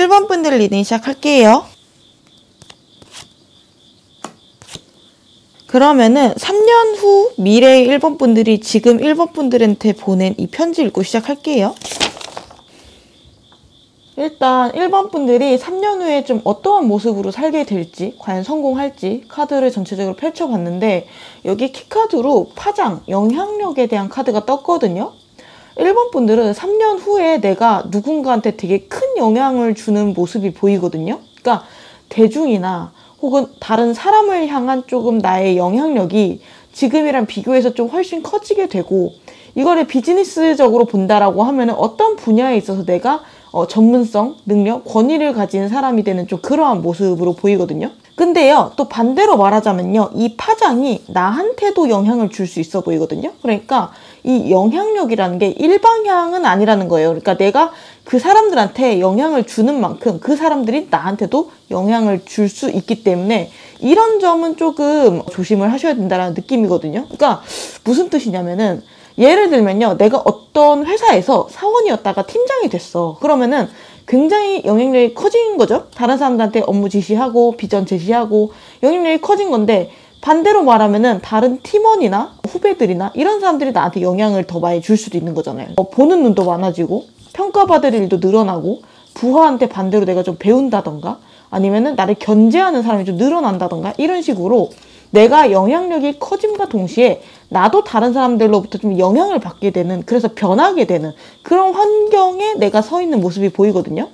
1번 분들 리딩 시작할게요. 그러면은 3년 후 미래의 1번 분들이 지금 1번 분들한테 보낸 이 편지 읽고 시작할게요. 일단 1번 분들이 3년 후에 좀 어떠한 모습으로 살게 될지, 과연 성공할지 카드를 전체적으로 펼쳐봤는데 여기 키카드로 파장, 영향력에 대한 카드가 떴거든요. 1번 분들은 3년 후에 내가 누군가한테 되게 큰 영향을 주는 모습이 보이거든요. 그러니까 대중이나 혹은 다른 사람을 향한 조금 나의 영향력이 지금이랑 비교해서 좀 훨씬 커지게 되고, 이거를 비즈니스적으로 본다라고 하면은 어떤 분야에 있어서 내가 전문성, 능력, 권위를 가진 사람이 되는 좀 그러한 모습으로 보이거든요. 근데요, 또 반대로 말하자면요, 이 파장이 나한테도 영향을 줄 수 있어 보이거든요. 그러니까 이 영향력이라는 게 일방향은 아니라는 거예요. 그러니까 내가 그 사람들한테 영향을 주는 만큼 그 사람들이 나한테도 영향을 줄 수 있기 때문에 이런 점은 조금 조심을 하셔야 된다는 느낌이거든요. 그러니까 무슨 뜻이냐면은, 예를 들면요, 내가 어떤 회사에서 사원이었다가 팀장이 됐어. 그러면은 굉장히 영향력이 커진 거죠. 다른 사람들한테 업무 지시하고 비전 제시하고 영향력이 커진 건데, 반대로 말하면은 다른 팀원이나 후배들이나 이런 사람들이 나한테 영향을 더 많이 줄 수도 있는 거잖아요. 보는 눈도 많아지고 평가받을 일도 늘어나고, 부하한테 반대로 내가 좀 배운다던가 아니면은 나를 견제하는 사람이 좀 늘어난다던가, 이런 식으로 내가 영향력이 커짐과 동시에 나도 다른 사람들로부터 좀 영향을 받게 되는, 그래서 변하게 되는 그런 환경에 내가 서 있는 모습이 보이거든요.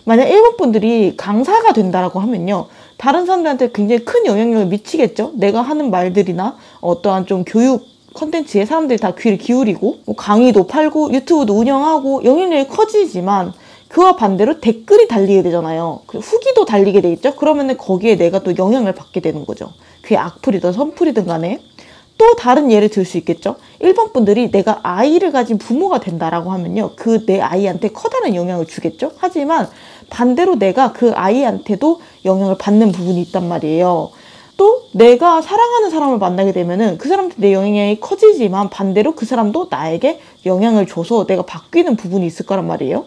만약 1번 분들이 강사가 된다라고 하면요, 다른 사람들한테 굉장히 큰 영향력을 미치겠죠. 내가 하는 말들이나 어떠한 좀 교육 컨텐츠에 사람들이 다 귀를 기울이고, 뭐 강의도 팔고 유튜브도 운영하고 영향력이 커지지만, 그와 반대로 댓글이 달리게 되잖아요. 후기도 달리게 되겠죠. 그러면은 거기에 내가 또 영향을 받게 되는 거죠. 그게 악플이든 선플이든 간에. 또 다른 예를 들 수 있겠죠. 1번 분들이 내가 아이를 가진 부모가 된다라고 하면요, 그 내 아이한테 커다란 영향을 주겠죠. 하지만 반대로 내가 그 아이한테도 영향을 받는 부분이 있단 말이에요. 또 내가 사랑하는 사람을 만나게 되면은 그 사람한테 내 영향이 커지지만 반대로 그 사람도 나에게 영향을 줘서 내가 바뀌는 부분이 있을 거란 말이에요.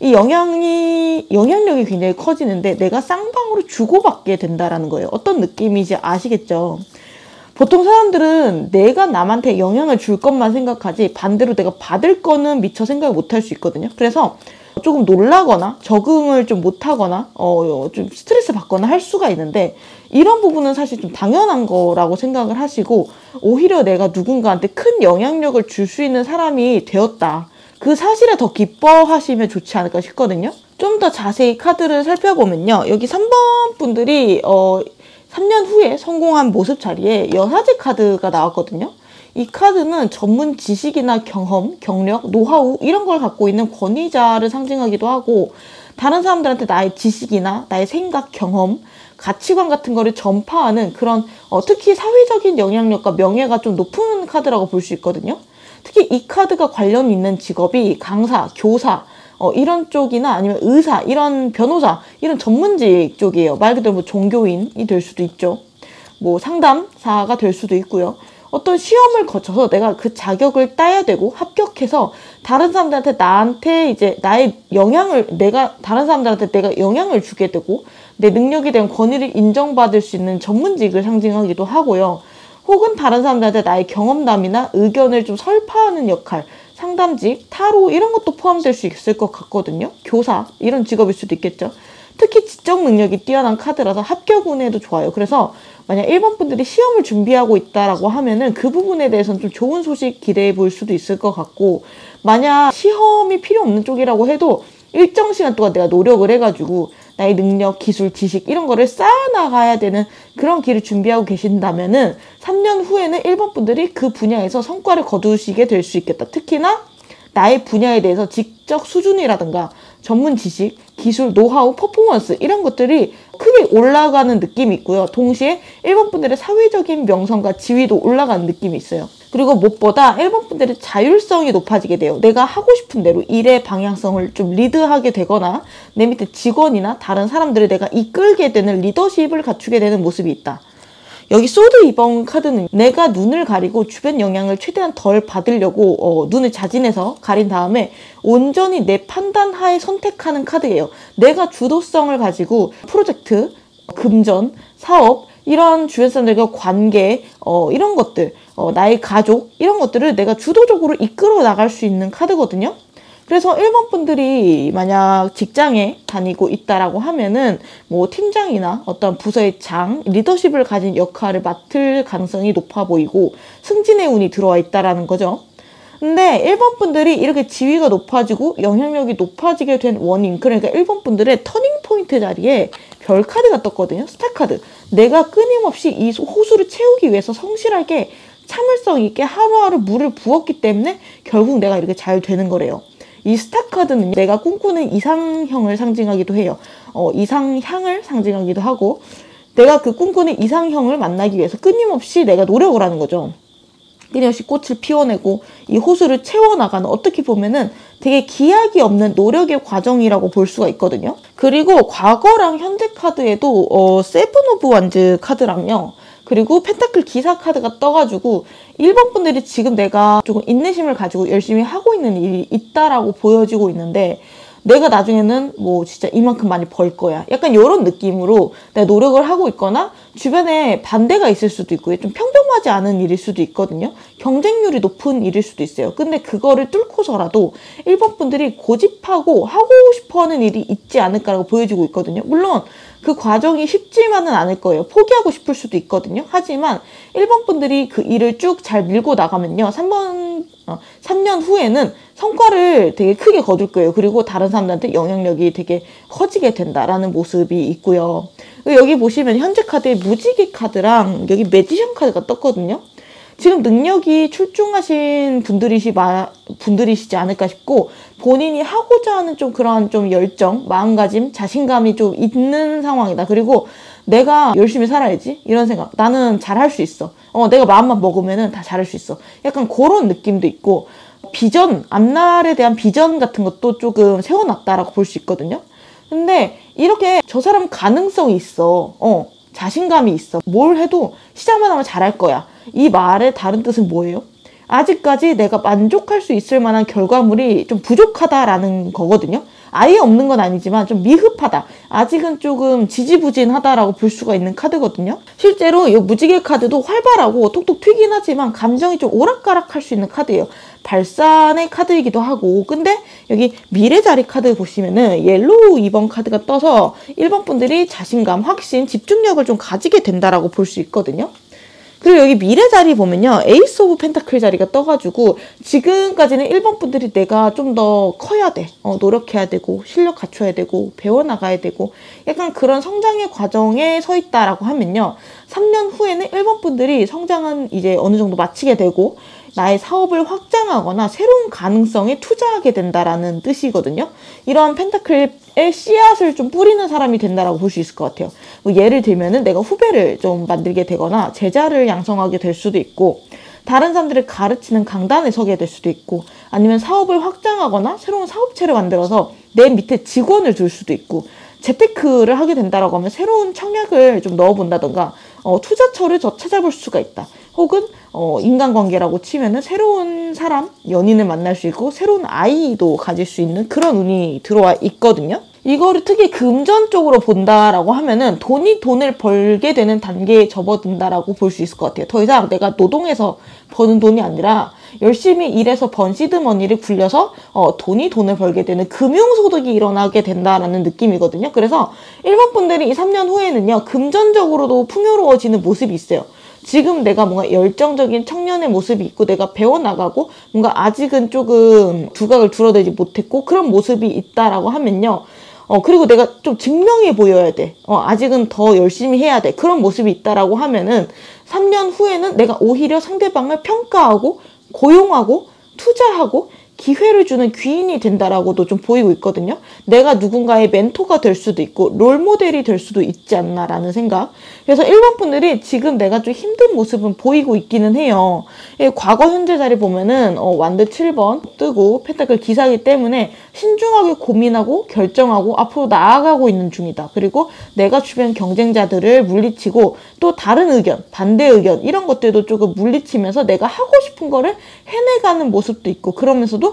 이 영향력이 굉장히 커지는데 내가 쌍방으로 주고받게 된다라는 거예요. 어떤 느낌인지 아시겠죠? 보통 사람들은 내가 남한테 영향을 줄 것만 생각하지, 반대로 내가 받을 거는 미처 생각을 못 할 수 있거든요. 그래서 조금 놀라거나 적응을 좀 못하거나 좀 스트레스 받거나 할 수가 있는데, 이런 부분은 사실 좀 당연한 거라고 생각을 하시고, 오히려 내가 누군가한테 큰 영향력을 줄 수 있는 사람이 되었다, 그 사실에 더 기뻐하시면 좋지 않을까 싶거든요. 좀 더 자세히 카드를 살펴보면요, 여기 3번 분들이 3년 후에 성공한 모습 자리에 여사제 카드가 나왔거든요. 이 카드는 전문 지식이나 경험, 경력, 노하우 이런 걸 갖고 있는 권위자를 상징하기도 하고, 다른 사람들한테 나의 지식이나 나의 생각, 경험, 가치관 같은 거를 전파하는 그런 특히 사회적인 영향력과 명예가 좀 높은 카드라고 볼 수 있거든요. 특히 이 카드가 관련 있는 직업이 강사, 교사 이런 쪽이나 아니면 의사, 이런 변호사, 이런 전문직 쪽이에요. 말 그대로 뭐 종교인이 될 수도 있죠. 뭐 상담사가 될 수도 있고요. 어떤 시험을 거쳐서 내가 그 자격을 따야 되고 합격해서 다른 사람들한테 나한테 이제 나의 영향을, 내가 다른 사람들한테 내가 영향을 주게 되고 내 능력에 대한 권위를 인정받을 수 있는 전문직을 상징하기도 하고요. 혹은 다른 사람들한테 나의 경험담이나 의견을 좀 설파하는 역할, 상담직, 타로 이런 것도 포함될 수 있을 것 같거든요. 교사 이런 직업일 수도 있겠죠. 특히 지적 능력이 뛰어난 카드라서 합격 운에도 좋아요. 그래서 만약 1번 분들이 시험을 준비하고 있다라고 하면은 그 부분에 대해서는 좀 좋은 소식 기대해 볼 수도 있을 것 같고, 만약 시험이 필요 없는 쪽이라고 해도 일정 시간 동안 내가 노력을 해가지고 나의 능력, 기술, 지식 이런 거를 쌓아나가야 되는 그런 길을 준비하고 계신다면은 3년 후에는 1번 분들이 그 분야에서 성과를 거두시게 될 수 있겠다. 특히나 나의 분야에 대해서 지적 수준이라든가 전문 지식, 기술, 노하우, 퍼포먼스 이런 것들이 크게 올라가는 느낌이 있고요. 동시에 1번 분들의 사회적인 명성과 지위도 올라가는 느낌이 있어요. 그리고 무엇보다 1번 분들의 자율성이 높아지게 돼요. 내가 하고 싶은 대로 일의 방향성을 좀 리드하게 되거나 내 밑에 직원이나 다른 사람들을 내가 이끌게 되는 리더십을 갖추게 되는 모습이 있다. 여기 소드 2번 카드는 내가 눈을 가리고 주변 영향을 최대한 덜 받으려고 눈을 자진해서 가린 다음에 온전히 내 판단 하에 선택하는 카드예요. 내가 주도성을 가지고 프로젝트, 금전, 사업, 이런 주변 사람들과 관계, 이런 것들, 나의 가족, 이런 것들을 내가 주도적으로 이끌어 나갈 수 있는 카드거든요. 그래서 1번 분들이 만약 직장에 다니고 있다라고 하면은 뭐 팀장이나 어떤 부서의 장, 리더십을 가진 역할을 맡을 가능성이 높아 보이고 승진의 운이 들어와 있다라는 거죠. 근데 1번 분들이 이렇게 지위가 높아지고 영향력이 높아지게 된 원인, 그러니까 1번 분들의 터닝 포인트 자리에 별 카드가 떴거든요. 스타 카드. 내가 끊임없이 이 호수를 채우기 위해서 성실하게 참을성 있게 하루하루 물을 부었기 때문에 결국 내가 이렇게 잘 되는 거래요. 이 스타 카드는 내가 꿈꾸는 이상형을 상징하기도 해요. 이상향을 상징하기도 하고, 내가 그 꿈꾸는 이상형을 만나기 위해서 끊임없이 내가 노력을 하는 거죠. 끊임없이 꽃을 피워내고 이 호수를 채워나가는, 어떻게 보면은 되게 기약이 없는 노력의 과정이라고 볼 수가 있거든요. 그리고 과거랑 현재 카드에도 세븐 오브 완즈 카드랑요, 그리고 펜타클 기사 카드가 떠가지고 1번 분들이 지금 내가 조금 인내심을 가지고 열심히 하고 있는 일이 있다라고 보여지고 있는데, 내가 나중에는 뭐 진짜 이만큼 많이 벌 거야, 약간 이런 느낌으로 내가 노력을 하고 있거나, 주변에 반대가 있을 수도 있고 좀 평범하지 않은 일일 수도 있거든요. 경쟁률이 높은 일일 수도 있어요. 근데 그거를 뚫고서라도 1번 분들이 고집하고 하고 싶어하는 일이 있지 않을까라고 보여지고 있거든요. 물론 그 과정이 쉽지만은 않을 거예요. 포기하고 싶을 수도 있거든요. 하지만 1번 분들이 그 일을 쭉 잘 밀고 나가면요, 3년 후에는 성과를 되게 크게 거둘 거예요. 그리고 다른 사람들한테 영향력이 되게 커지게 된다라는 모습이 있고요. 여기 보시면 현재 카드에 무지개 카드랑 여기 매지션 카드가 떴거든요. 지금 능력이 출중하신 분들이시지 않을까 싶고, 본인이 하고자 하는 좀 그런 좀 열정, 마음가짐, 자신감이 좀 있는 상황이다. 그리고 내가 열심히 살아야지, 이런 생각. 나는 잘할 수 있어. 내가 마음만 먹으면은 다 잘할 수 있어. 약간 그런 느낌도 있고, 비전, 앞날에 대한 비전 같은 것도 조금 세워놨다라고 볼 수 있거든요. 근데 이렇게 저 사람 가능성이 있어. 자신감이 있어. 뭘 해도 시작만 하면 잘할 거야. 이 말의 다른 뜻은 뭐예요? 아직까지 내가 만족할 수 있을 만한 결과물이 좀 부족하다라는 거거든요. 아예 없는 건 아니지만 좀 미흡하다, 아직은 조금 지지부진하다라고 볼 수가 있는 카드거든요. 실제로 이 무지개 카드도 활발하고 톡톡 튀긴 하지만 감정이 좀 오락가락할 수 있는 카드예요. 발산의 카드이기도 하고. 근데 여기 미래자리 카드 보시면은 옐로우 2번 카드가 떠서 1번 분들이 자신감, 확신, 집중력을 좀 가지게 된다라고 볼 수 있거든요. 그리고 여기 미래 자리 보면요, 에이스 오브 펜타클 자리가 떠가지고 지금까지는 1번 분들이 내가 좀 더 커야 돼, 노력해야 되고 실력 갖춰야 되고 배워나가야 되고 약간 그런 성장의 과정에 서 있다라고 하면요, 3년 후에는 1번 분들이 성장은 이제 어느 정도 마치게 되고 나의 사업을 확장하거나 새로운 가능성에 투자하게 된다라는 뜻이거든요. 이런 펜타클의 씨앗을 좀 뿌리는 사람이 된다라고 볼 수 있을 것 같아요. 뭐 예를 들면은 내가 후배를 좀 만들게 되거나 제자를 양성하게 될 수도 있고, 다른 사람들을 가르치는 강단에 서게 될 수도 있고, 아니면 사업을 확장하거나 새로운 사업체를 만들어서 내 밑에 직원을 둘 수도 있고, 재테크를 하게 된다라고 하면 새로운 청약을 좀 넣어본다던가 투자처를 찾아볼 수가 있다. 혹은 인간관계라고 치면은 새로운 사람, 연인을 만날 수 있고 새로운 아이도 가질 수 있는 그런 운이 들어와 있거든요. 이거를 특히 금전 쪽으로 본다라고 하면은 돈을 벌게 되는 단계에 접어든다라고 볼 수 있을 것 같아요. 더 이상 내가 노동해서 버는 돈이 아니라 열심히 일해서 번 시드머니를 굴려서 돈을 벌게 되는 금융소득이 일어나게 된다라는 느낌이거든요. 그래서 1번 분들이 이 3년 후에는요, 금전적으로도 풍요로워지는 모습이 있어요. 지금 내가 뭔가 열정적인 청년의 모습이 있고 내가 배워나가고 뭔가 아직은 조금 두각을 드러내지 못했고 그런 모습이 있다라고 하면요, 그리고 내가 좀 증명해 보여야 돼. 아직은 더 열심히 해야 돼. 그런 모습이 있다라고 하면은 3년 후에는 내가 오히려 상대방을 평가하고 고용하고 투자하고 기회를 주는 귀인이 된다라고도 좀 보이고 있거든요. 내가 누군가의 멘토가 될 수도 있고 롤모델이 될 수도 있지 않나라는 생각. 그래서 1번 분들이 지금 내가 좀 힘든 모습은 보이고 있기는 해요. 과거 현재 자리 보면은 완드 7번 뜨고 펜타클 기사이기 때문에 신중하게 고민하고 결정하고 앞으로 나아가고 있는 중이다. 그리고 내가 주변 경쟁자들을 물리치고 또 다른 의견, 반대 의견 이런 것들도 조금 물리치면서 내가 하고 싶은 거를 해내가는 모습도 있고, 그러면서도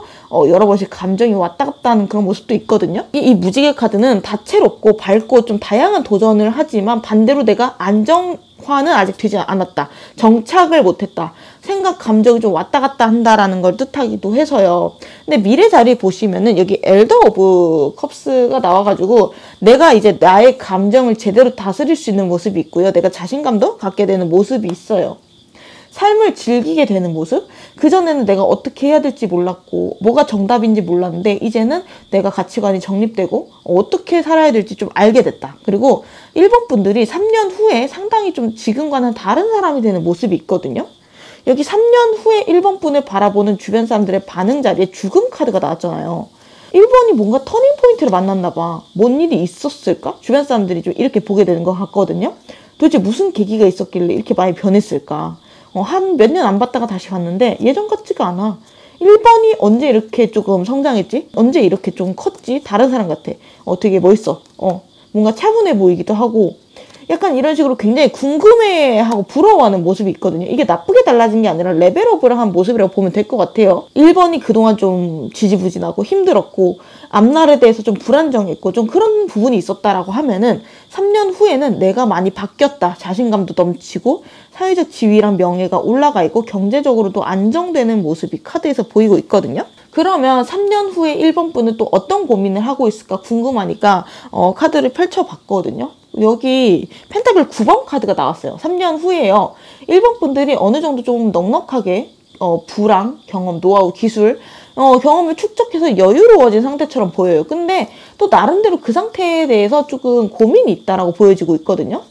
여러 번씩 감정이 왔다 갔다 하는 그런 모습도 있거든요. 이 무지개 카드는 다채롭고 밝고 좀 다양한 도전을 하지만 반대로 내가 안정화는 아직 되지 않았다. 정착을 못했다. 생각, 감정이 좀 왔다 갔다 한다라는 걸 뜻하기도 해서요. 근데 미래 자리 보시면은 여기 엘더 오브 컵스가 나와가지고 내가 이제 나의 감정을 제대로 다스릴 수 있는 모습이 있고요. 내가 자신감도 갖게 되는 모습이 있어요. 삶을 즐기게 되는 모습? 그전에는 내가 어떻게 해야 될지 몰랐고 뭐가 정답인지 몰랐는데 이제는 내가 가치관이 정립되고 어떻게 살아야 될지 좀 알게 됐다. 그리고 1번 분들이 3년 후에 상당히 좀 지금과는 다른 사람이 되는 모습이 있거든요. 여기 3년 후에 1번 분을 바라보는 주변 사람들의 반응 자리에 죽음 카드가 나왔잖아요. 1번이 뭔가 터닝 포인트를 만났나 봐. 뭔 일이 있었을까? 주변 사람들이 좀 이렇게 보게 되는 것 같거든요. 도대체 무슨 계기가 있었길래 이렇게 많이 변했을까? 한 몇 년 안 봤다가 다시 봤는데 예전 같지가 않아. 1번이 언제 이렇게 조금 성장했지? 언제 이렇게 좀 컸지? 다른 사람 같아. 되게 멋있어. 뭔가 차분해 보이기도 하고 약간 이런 식으로 굉장히 궁금해하고 부러워하는 모습이 있거든요. 이게 나쁘게 달라진 게 아니라 레벨업을 한 모습이라고 보면 될 것 같아요. 1번이 그동안 좀 지지부진하고 힘들었고 앞날에 대해서 좀 불안정했고 좀 그런 부분이 있었다라고 하면은 3년 후에는 내가 많이 바뀌었다. 자신감도 넘치고 사회적 지위랑 명예가 올라가 있고 경제적으로도 안정되는 모습이 카드에서 보이고 있거든요. 그러면 3년 후에 1번 분은 또 어떤 고민을 하고 있을까 궁금하니까 카드를 펼쳐봤거든요. 여기 펜타클 9번 카드가 나왔어요. 3년 후에요. 1번 분들이 어느 정도 좀 넉넉하게 부랑, 경험, 노하우, 기술 경험을 축적해서 여유로워진 상태처럼 보여요. 근데 또 나름대로 그 상태에 대해서 조금 고민이 있다라고 보여지고 있거든요.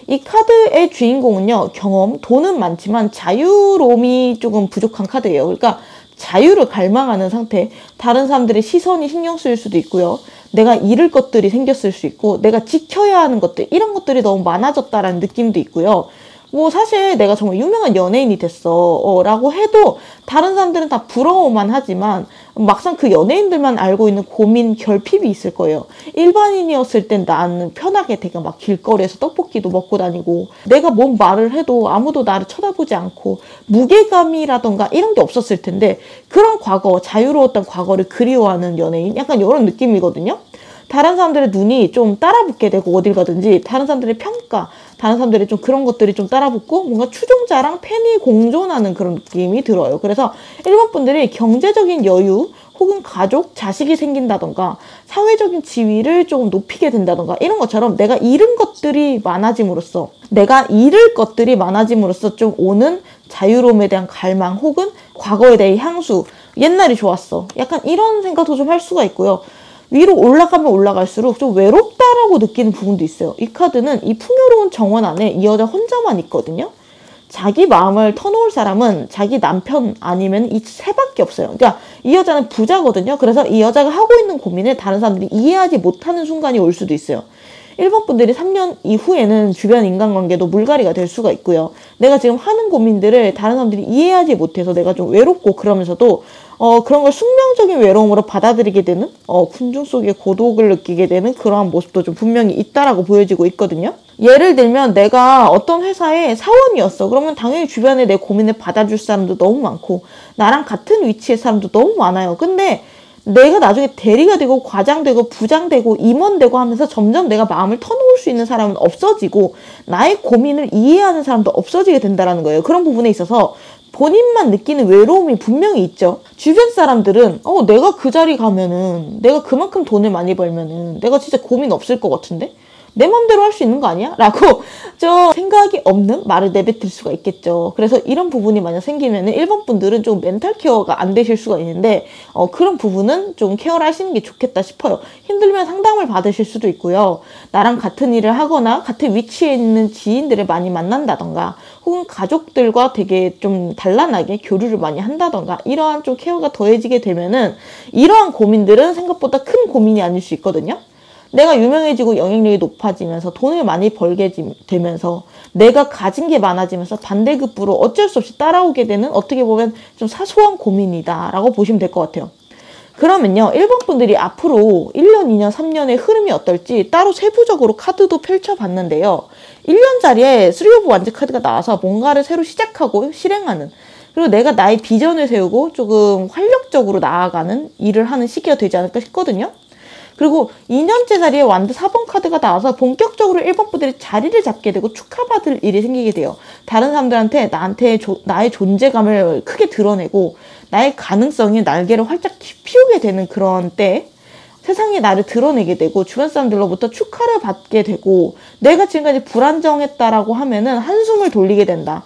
이 카드의 주인공은요. 경험, 돈은 많지만 자유로움이 조금 부족한 카드예요. 그러니까 자유를 갈망하는 상태, 다른 사람들의 시선이 신경 쓰일 수도 있고요. 내가 잃을 것들이 생겼을 수 있고 내가 지켜야 하는 것들, 이런 것들이 너무 많아졌다라는 느낌도 있고요. 뭐 사실 내가 정말 유명한 연예인이 됐어 라고 해도 다른 사람들은 다 부러워만 하지만 막상 그 연예인들만 알고 있는 고민, 결핍이 있을 거예요. 일반인이었을 땐 나는 편하게 되게 막 길거리에서 떡볶이도 먹고 다니고 내가 뭔 말을 해도 아무도 나를 쳐다보지 않고 무게감이라던가 이런 게 없었을 텐데 그런 과거, 자유로웠던 과거를 그리워하는 연예인, 약간 이런 느낌이거든요. 다른 사람들의 눈이 좀 따라붙게 되고 어딜 가든지 다른 사람들의 평가, 다른 사람들의 좀 그런 것들이 좀 따라붙고 뭔가 추종자랑 팬이 공존하는 그런 느낌이 들어요. 그래서 1번 분들이 경제적인 여유 혹은 가족, 자식이 생긴다던가 사회적인 지위를 조금 높이게 된다던가 이런 것처럼 내가 잃은 것들이 많아짐으로써 좀 오는 자유로움에 대한 갈망 혹은 과거에 대해 향수, 옛날이 좋았어. 약간 이런 생각도 좀 할 수가 있고요. 위로 올라가면 올라갈수록 좀 외롭다라고 느끼는 부분도 있어요. 이 카드는 이 풍요로운 정원 안에 이 여자 혼자만 있거든요. 자기 마음을 터놓을 사람은 자기 남편 아니면 이 세 밖에 없어요. 그러니까 이 여자는 부자거든요. 그래서 이 여자가 하고 있는 고민을 다른 사람들이 이해하지 못하는 순간이 올 수도 있어요. 1번 분들이 3년 이후에는 주변 인간관계도 물갈이가 될 수가 있고요. 내가 지금 하는 고민들을 다른 사람들이 이해하지 못해서 내가 좀 외롭고 그러면서도 그런 걸 숙명적인 외로움으로 받아들이게 되는 군중 속의 고독을 느끼게 되는 그러한 모습도 좀 분명히 있다라고 보여지고 있거든요. 예를 들면 내가 어떤 회사의 사원이었어. 그러면 당연히 주변에 내 고민을 받아줄 사람도 너무 많고 나랑 같은 위치의 사람도 너무 많아요. 근데 내가 나중에 대리가 되고 과장되고 부장되고 임원되고 하면서 점점 내가 마음을 터놓을 수 있는 사람은 없어지고 나의 고민을 이해하는 사람도 없어지게 된다는 거예요. 그런 부분에 있어서 본인만 느끼는 외로움이 분명히 있죠. 주변 사람들은 내가 그 자리 가면은 내가 그만큼 돈을 많이 벌면은 내가 진짜 고민 없을 것 같은데? 내 맘대로 할 수 있는 거 아니야? 라고 좀 생각이 없는 말을 내뱉을 수가 있겠죠. 그래서 이런 부분이 만약 생기면 1번 분들은 좀 멘탈 케어가 안 되실 수가 있는데 그런 부분은 좀 케어를 하시는 게 좋겠다 싶어요. 힘들면 상담을 받으실 수도 있고요. 나랑 같은 일을 하거나 같은 위치에 있는 지인들을 많이 만난다던가 혹은 가족들과 되게 좀 단란하게 교류를 많이 한다던가 이러한 좀 케어가 더해지게 되면은 이러한 고민들은 생각보다 큰 고민이 아닐 수 있거든요. 내가 유명해지고 영향력이 높아지면서 돈을 많이 벌게 되면서 내가 가진 게 많아지면서 반대급부로 어쩔 수 없이 따라오게 되는 어떻게 보면 좀 사소한 고민이다 라고 보시면 될 것 같아요. 그러면요 1번 분들이 앞으로 1년, 2년, 3년의 흐름이 어떨지 따로 세부적으로 카드도 펼쳐봤는데요. 1년짜리에 3 오브 완즈 카드가 나와서 뭔가를 새로 시작하고 실행하는 그리고 내가 나의 비전을 세우고 조금 활력적으로 나아가는 일을 하는 시기가 되지 않을까 싶거든요. 그리고 2년째 자리에 완드 4번 카드가 나와서 본격적으로 1번 분들이 자리를 잡게 되고 축하받을 일이 생기게 돼요. 다른 사람들한테 나의 존재감을 크게 드러내고 나의 가능성이 날개를 활짝 피우게 되는 그런 때 세상에 나를 드러내게 되고 주변 사람들로부터 축하를 받게 되고 내가 지금까지 불안정했다라고 하면은 한숨을 돌리게 된다.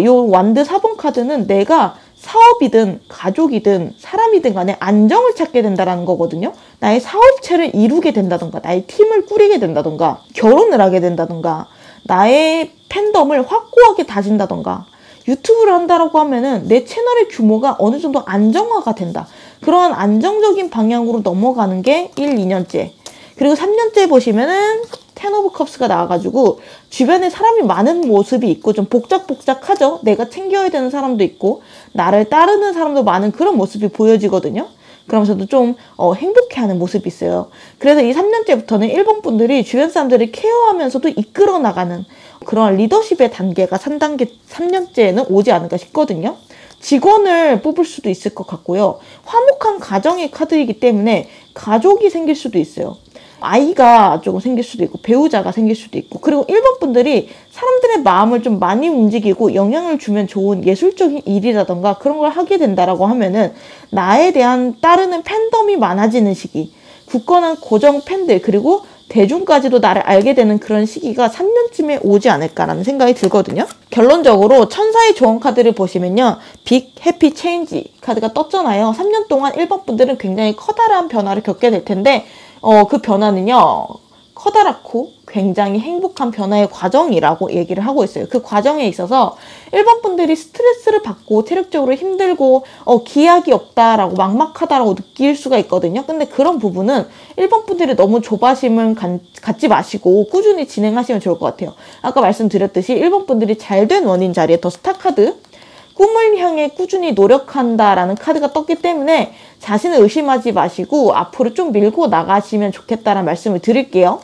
요 완드 4번 카드는 내가 사업이든 가족이든 사람이든 간에 안정을 찾게 된다는 거거든요. 나의 사업체를 이루게 된다던가 나의 팀을 꾸리게 된다던가 결혼을 하게 된다던가 나의 팬덤을 확고하게 다진다던가 유튜브를 한다라고 하면은 내 채널의 규모가 어느 정도 안정화가 된다. 그러한 안정적인 방향으로 넘어가는 게 1, 2년째. 그리고 3년째 보시면은 10 오브 컵스가 나와가지고 주변에 사람이 많은 모습이 있고 좀 복작복작하죠. 내가 챙겨야 되는 사람도 있고 나를 따르는 사람도 많은 그런 모습이 보여지거든요. 그러면서도 좀 행복해하는 모습이 있어요. 그래서 이 3년째부터는 1번 분들이 주변 사람들을 케어하면서도 이끌어 나가는 그런 리더십의 단계가 3년째에는 오지 않을까 싶거든요. 직원을 뽑을 수도 있을 것 같고요. 화목한 가정의 카드이기 때문에 가족이 생길 수도 있어요. 아이가 조금 생길 수도 있고 배우자가 생길 수도 있고 그리고 1번 분들이 사람들의 마음을 좀 많이 움직이고 영향을 주면 좋은 예술적인 일이라던가 그런 걸 하게 된다라고 하면은 나에 대한 따르는 팬덤이 많아지는 시기 굳건한 고정 팬들 그리고 대중까지도 나를 알게 되는 그런 시기가 3년쯤에 오지 않을까라는 생각이 들거든요. 결론적으로 천사의 조언 카드를 보시면요. 빅 해피 체인지 카드가 떴잖아요. 3년 동안 1번 분들은 굉장히 커다란 변화를 겪게 될 텐데 그 변화는요. 커다랗고 굉장히 행복한 변화의 과정이라고 얘기를 하고 있어요. 그 과정에 있어서 1번 분들이 스트레스를 받고 체력적으로 힘들고 기약이 없다라고 막막하다라고 느낄 수가 있거든요. 근데 그런 부분은 1번 분들이 너무 조바심을 갖지 마시고 꾸준히 진행하시면 좋을 것 같아요. 아까 말씀드렸듯이 1번 분들이 잘된 원인 자리에 더 스타 카드 꿈을 향해 꾸준히 노력한다라는 카드가 떴기 때문에 자신을 의심하지 마시고 앞으로 좀 밀고 나가시면 좋겠다라는 말씀을 드릴게요.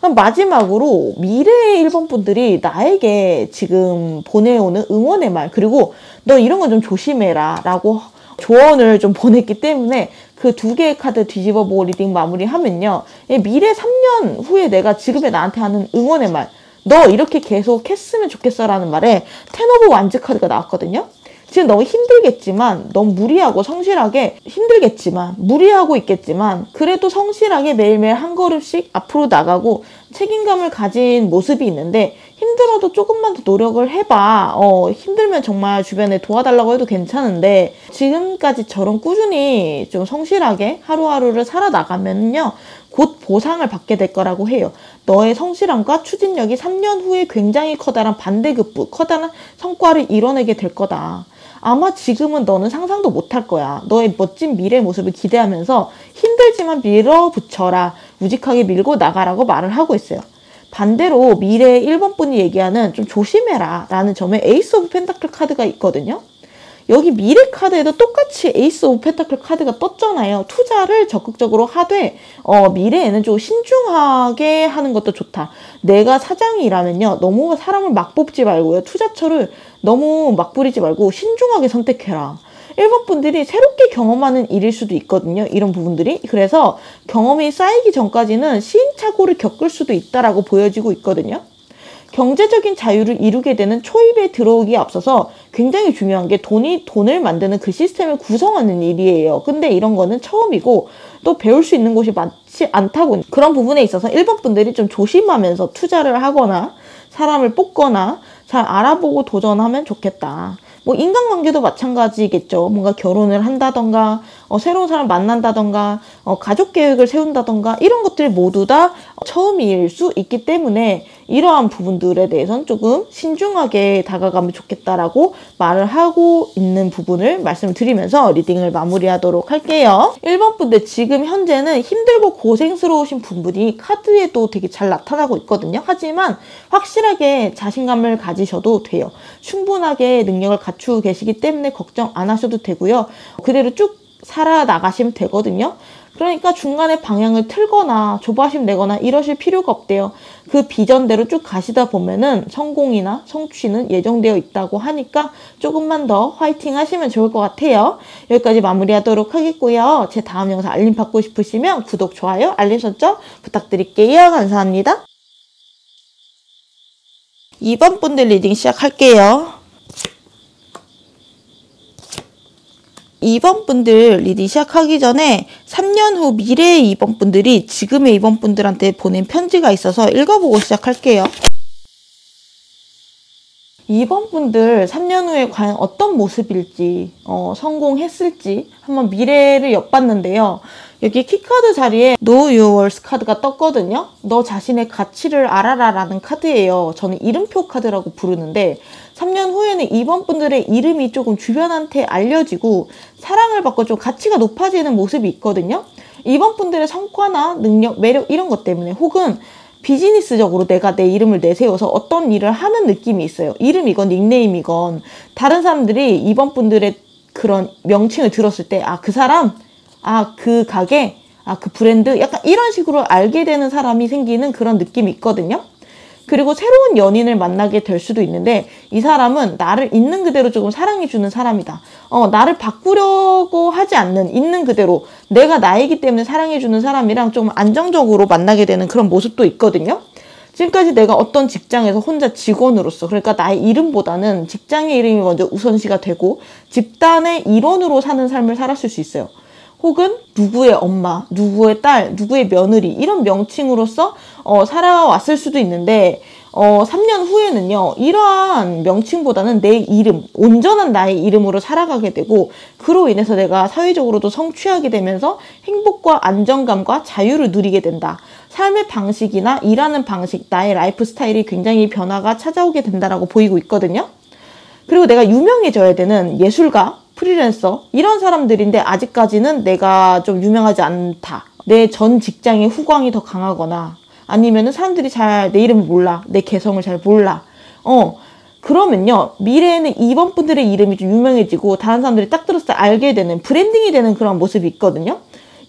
그럼 마지막으로 미래의 1번 분들이 나에게 지금 보내오는 응원의 말 그리고 너 이런 거 좀 조심해라 라고 조언을 좀 보냈기 때문에 그 2개의 카드 뒤집어 보고 리딩 마무리하면요. 미래 3년 후에 내가 지금의 나한테 하는 응원의 말 너 이렇게 계속 했으면 좋겠어 라는 말에 10 오브 완즈 카드가 나왔거든요. 지금 너무 힘들겠지만 너무 무리하고 성실하게 힘들겠지만 무리하고 있겠지만 그래도 성실하게 매일매일 한 걸음씩 앞으로 나가고 책임감을 가진 모습이 있는데 힘들어도 조금만 더 노력을 해봐. 힘들면 정말 주변에 도와달라고 해도 괜찮은데 지금까지처럼 꾸준히 좀 성실하게 하루하루를 살아나가면요. 곧 보상을 받게 될 거라고 해요. 너의 성실함과 추진력이 3년 후에 굉장히 커다란 반대급부, 커다란 성과를 이뤄내게 될 거다. 아마 지금은 너는 상상도 못할 거야. 너의 멋진 미래 모습을 기대하면서 힘들지만 밀어붙여라. 우직하게 밀고 나가라고 말을 하고 있어요. 반대로 미래의 1번 분이 얘기하는 좀 조심해라 라는 점에 에이스 오브 펜타클 카드가 있거든요. 여기 미래 카드에도 똑같이 에이스 오브 펜타클 카드가 떴잖아요. 투자를 적극적으로 하되 미래에는 좀 신중하게 하는 것도 좋다. 내가 사장이라면요. 너무 사람을 막 뽑지 말고요. 투자처를 너무 막 부리지 말고 신중하게 선택해라. 1번 분들이 새롭게 경험하는 일일 수도 있거든요. 이런 부분들이. 그래서 경험이 쌓이기 전까지는 시행착오를 겪을 수도 있다라고 보여지고 있거든요. 경제적인 자유를 이루게 되는 초입에 들어오기에 앞서서 굉장히 중요한 게 돈을 만드는 그 시스템을 구성하는 일이에요. 근데 이런 거는 처음이고 또 배울 수 있는 곳이 많지 않다고, 그런 부분에 있어서 1번 분들이 좀 조심하면서 투자를 하거나 사람을 뽑거나 잘 알아보고 도전하면 좋겠다. 뭐 인간관계도 마찬가지겠죠. 뭔가 결혼을 한다던가 새로운 사람 만난다던가 가족 계획을 세운다던가 이런 것들 모두 다 처음일 수 있기 때문에 이러한 부분들에 대해서는 조금 신중하게 다가가면 좋겠다라고 말을 하고 있는 부분을 말씀을 드리면서 리딩을 마무리하도록 할게요. 1번 분들 지금 현재는 힘들고 고생스러우신 부분이 카드에도 되게 잘 나타나고 있거든요. 하지만 확실하게 자신감을 가지셔도 돼요. 충분하게 능력을 갖추고 계시기 때문에 걱정 안 하셔도 되고요. 그대로 쭉 살아나가시면 되거든요. 그러니까 중간에 방향을 틀거나 조바심 내거나 이러실 필요가 없대요. 그 비전대로 쭉 가시다 보면은 성공이나 성취는 예정되어 있다고 하니까 조금만 더 화이팅 하시면 좋을 것 같아요. 여기까지 마무리하도록 하겠고요. 제 다음 영상 알림 받고 싶으시면 구독, 좋아요, 알림 설정 부탁드릴게요. 감사합니다. 2번 분들 리딩 시작할게요. 2번 분들 리딩 시작하기 전에 3년 후 미래의 2번 분들이 지금의 2번 분들한테 보낸 편지가 있어서 읽어보고 시작할게요. 2번 분들 3년 후에 과연 어떤 모습일지, 성공했을지 한번 미래를 엿봤는데요. 여기 키카드 자리에 Know Your Worth 카드가 떴거든요. 너 자신의 가치를 알아라 라는 카드예요. 저는 이름표 카드라고 부르는데 3년 후에는 2번 분들의 이름이 조금 주변한테 알려지고 사랑을 받고 좀 가치가 높아지는 모습이 있거든요. 2번 분들의 성과나 능력, 매력 이런 것 때문에 혹은 비즈니스적으로 내가 내 이름을 내세워서 어떤 일을 하는 느낌이 있어요. 이름이건 닉네임이건 다른 사람들이 2번 분들의 그런 명칭을 들었을 때 그 사람, 그 가게, 그 브랜드 약간 이런 식으로 알게 되는 사람이 생기는 그런 느낌이 있거든요. 그리고 새로운 연인을 만나게 될 수도 있는데 이 사람은 나를 있는 그대로 조금 사랑해주는 사람이다. 나를 바꾸려고 하지 않는 있는 그대로 내가 나이기 때문에 사랑해주는 사람이랑 좀 안정적으로 만나게 되는 그런 모습도 있거든요. 지금까지 내가 어떤 직장에서 혼자 직원으로서, 그러니까 나의 이름보다는 직장의 이름이 먼저 우선시가 되고 집단의 일원으로 사는 삶을 살았을 수 있어요. 혹은 누구의 엄마, 누구의 딸, 누구의 며느리 이런 명칭으로서 살아왔을 수도 있는데 3년 후에는요. 이러한 명칭보다는 내 이름, 온전한 나의 이름으로 살아가게 되고 그로 인해서 내가 사회적으로도 성취하게 되면서 행복과 안정감과 자유를 누리게 된다. 삶의 방식이나 일하는 방식, 나의 라이프 스타일이 굉장히 변화가 찾아오게 된다라고 보이고 있거든요. 그리고 내가 유명해져야 되는 예술가, 프리랜서 이런 사람들인데 아직까지는 내가 좀 유명하지 않다. 내 전 직장의 후광이 더 강하거나 아니면은 사람들이 잘 내 이름을 몰라. 내 개성을 잘 몰라. 그러면요. 미래에는 2번 분들의 이름이 좀 유명해지고 다른 사람들이 딱 들었을 때 알게 되는 브랜딩이 되는 그런 모습이 있거든요.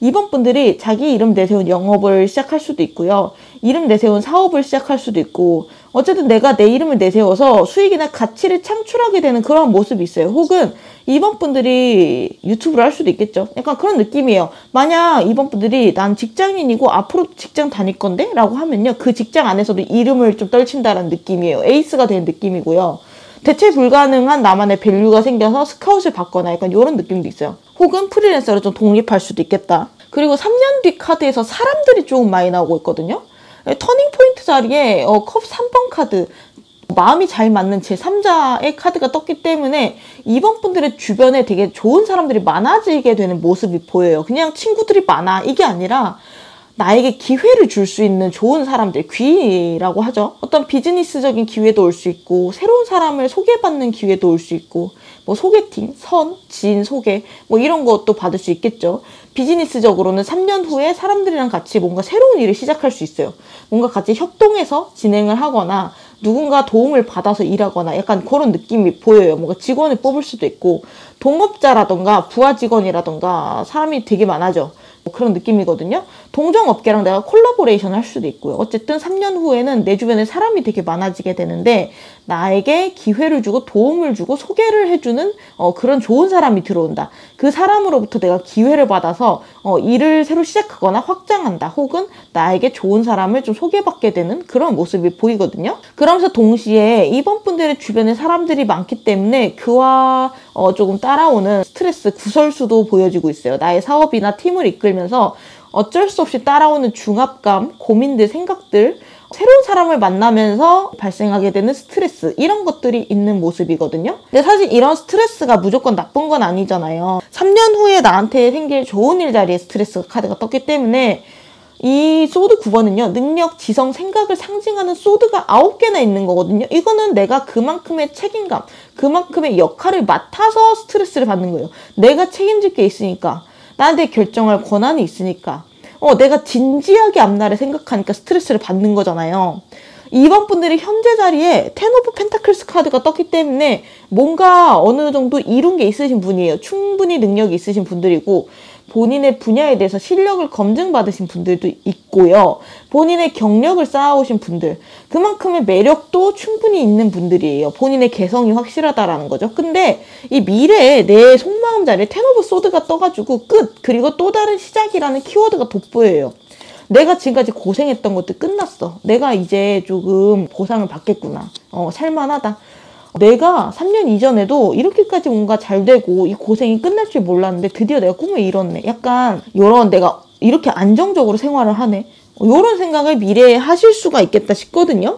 2번 분들이 자기 이름 내세운 영업을 시작할 수도 있고요. 이름 내세운 사업을 시작할 수도 있고 어쨌든 내가 내 이름을 내세워서 수익이나 가치를 창출하게 되는 그런 모습이 있어요. 혹은 2번 분들이 유튜브를 할 수도 있겠죠. 약간 그런 느낌이에요. 만약 2번 분들이 난 직장인이고 앞으로 직장 다닐 건데? 라고 하면요. 그 직장 안에서도 이름을 좀 떨친다는 느낌이에요. 에이스가 되는 느낌이고요. 대체 불가능한 나만의 밸류가 생겨서 스카웃을 받거나 약간 이런 느낌도 있어요. 혹은 프리랜서로 좀 독립할 수도 있겠다. 그리고 3년 뒤 카드에서 사람들이 조금 많이 나오고 있거든요. 터닝 포인트 자리에 컵 3번 카드, 마음이 잘 맞는 제3자의 카드가 떴기 때문에 2번 분들의 주변에 되게 좋은 사람들이 많아지게 되는 모습이 보여요. 그냥 친구들이 많아 이게 아니라 나에게 기회를 줄 수 있는 좋은 사람들, 귀라고 하죠. 어떤 비즈니스적인 기회도 올 수 있고 새로운 사람을 소개받는 기회도 올 수 있고 뭐 소개팅, 지인 소개 뭐 이런 것도 받을 수 있겠죠. 비즈니스적으로는 3년 후에 사람들이랑 같이 뭔가 새로운 일을 시작할 수 있어요. 뭔가 같이 협동해서 진행을 하거나 누군가 도움을 받아서 일하거나 약간 그런 느낌이 보여요. 뭔가 직원을 뽑을 수도 있고 동업자라던가 부하 직원이라던가 사람이 되게 많아져. 그런 느낌이거든요. 동종업계랑 내가 콜라보레이션을 할 수도 있고요. 어쨌든 3년 후에는 내 주변에 사람이 되게 많아지게 되는데 나에게 기회를 주고 도움을 주고 소개를 해주는 그런 좋은 사람이 들어온다. 그 사람으로부터 내가 기회를 받아서 일을 새로 시작하거나 확장한다. 혹은 나에게 좋은 사람을 좀 소개받게 되는 그런 모습이 보이거든요. 그러면서 동시에 이번 분들의 주변에 사람들이 많기 때문에 그와 조금 따라오는 스트레스, 구설수도 보여지고 있어요. 나의 사업이나 팀을 이끌면서 어쩔 수 없이 따라오는 중압감, 고민들, 생각들, 새로운 사람을 만나면서 발생하게 되는 스트레스, 이런 것들이 있는 모습이거든요. 근데 사실 이런 스트레스가 무조건 나쁜 건 아니잖아요. 3년 후에 나한테 생길 좋은 일자리에 스트레스 카드가 떴기 때문에 이 소드 9번은요. 능력, 지성, 생각을 상징하는 소드가 9개나 있는 거거든요. 이거는 내가 그만큼의 책임감, 그만큼의 역할을 맡아서 스트레스를 받는 거예요. 내가 책임질 게 있으니까. 나한테 결정할 권한이 있으니까. 내가 진지하게 앞날을 생각하니까 스트레스를 받는 거잖아요. 이번 분들이 현재 자리에 텐 오브 펜타클스 카드가 떴기 때문에 뭔가 어느 정도 이룬 게 있으신 분이에요. 충분히 능력이 있으신 분들이고 본인의 분야에 대해서 실력을 검증받으신 분들도 있고요. 본인의 경력을 쌓아오신 분들, 그만큼의 매력도 충분히 있는 분들이에요. 본인의 개성이 확실하다라는 거죠. 근데 이 미래에 내 속마음 자리에 텐 오브 소드가 떠가지고 끝! 그리고 또 다른 시작이라는 키워드가 돋보여요. 내가 지금까지 고생했던 것도 끝났어. 내가 이제 조금 보상을 받겠구나. 살만하다. 내가 3년 이전에도 이렇게까지 뭔가 잘 되고 이 고생이 끝날 줄 몰랐는데 드디어 내가 꿈을 이뤘네. 약간 요런 내가 이렇게 안정적으로 생활을 하네. 요런 생각을 미래에 하실 수가 있겠다 싶거든요.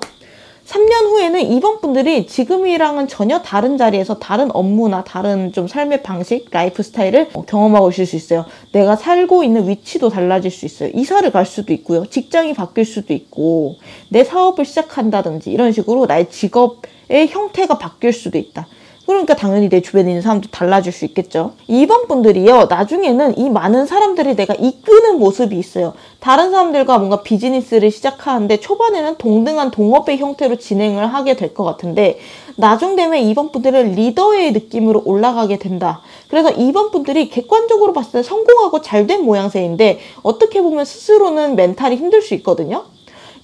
3년 후에는 이번 분들이 지금이랑은 전혀 다른 자리에서 다른 업무나 다른 좀 삶의 방식, 라이프 스타일을 경험하고 오실 수 있어요. 내가 살고 있는 위치도 달라질 수 있어요. 이사를 갈 수도 있고요. 직장이 바뀔 수도 있고 내 사업을 시작한다든지 이런 식으로 나의 직업의 형태가 바뀔 수도 있다. 그러니까 당연히 내 주변에 있는 사람도 달라질 수 있겠죠. 2번 분들이요. 나중에는 이 많은 사람들이 내가 이끄는 모습이 있어요. 다른 사람들과 뭔가 비즈니스를 시작하는데 초반에는 동등한 동업의 형태로 진행을 하게 될 것 같은데 나중 되면 2번 분들은 리더의 느낌으로 올라가게 된다. 그래서 2번 분들이 객관적으로 봤을 때 성공하고 잘된 모양새인데 어떻게 보면 스스로는 멘탈이 힘들 수 있거든요.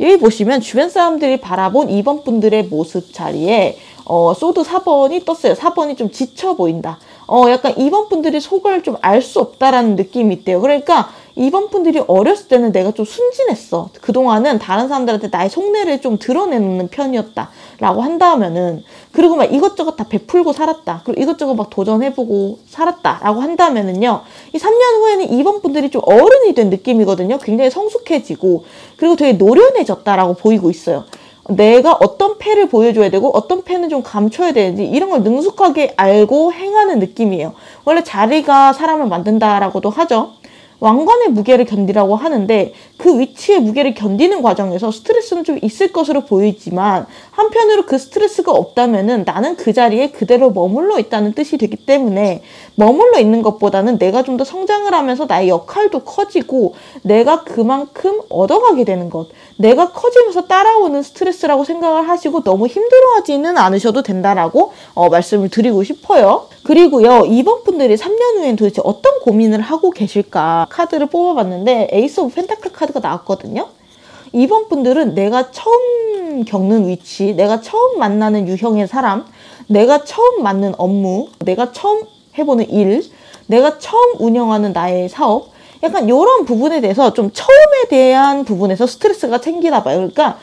여기 보시면 주변 사람들이 바라본 2번 분들의 모습 자리에 소드 4번이 떴어요. 4번이 좀 지쳐 보인다. 약간 2번 분들이 속을 좀 알 수 없다라는 느낌이 있대요. 그러니까 2번 분들이 어렸을 때는 내가 좀 순진했어. 그동안은 다른 사람들한테 나의 속내를 좀 드러내는 편이었다. 라고 한다면은, 그리고 막 이것저것 다 베풀고 살았다. 그리고 이것저것 막 도전해보고 살았다. 라고 한다면은요, 이 3년 후에는 2번 분들이 좀 어른이 된 느낌이거든요. 굉장히 성숙해지고, 그리고 되게 노련해졌다라고 보이고 있어요. 내가 어떤 패를 보여줘야 되고 어떤 패는 좀 감춰야 되는지 이런 걸 능숙하게 알고 행하는 느낌이에요. 원래 자리가 사람을 만든다라고도 하죠. 왕관의 무게를 견디라고 하는데 그 위치의 무게를 견디는 과정에서 스트레스는 좀 있을 것으로 보이지만 한편으로 그 스트레스가 없다면은 나는 그 자리에 그대로 머물러 있다는 뜻이 되기 때문에 머물러 있는 것보다는 내가 좀 더 성장을 하면서 나의 역할도 커지고 내가 그만큼 얻어가게 되는 것, 내가 커지면서 따라오는 스트레스라고 생각을 하시고 너무 힘들어하지는 않으셔도 된다라고 말씀을 드리고 싶어요. 그리고요, 이번 분들이 3년 후엔 도대체 어떤 고민을 하고 계실까 카드를 뽑아봤는데 에이스 오브 펜타클 카드가 나왔거든요. 이번 분들은 내가 처음 겪는 위치, 내가 처음 만나는 유형의 사람, 내가 처음 맡는 업무, 내가 처음 해보는 일, 내가 처음 운영하는 나의 사업, 약간 이런 부분에 대해서 좀 처음에 대한 부분에서 스트레스가 생기나 봐요. 그러니까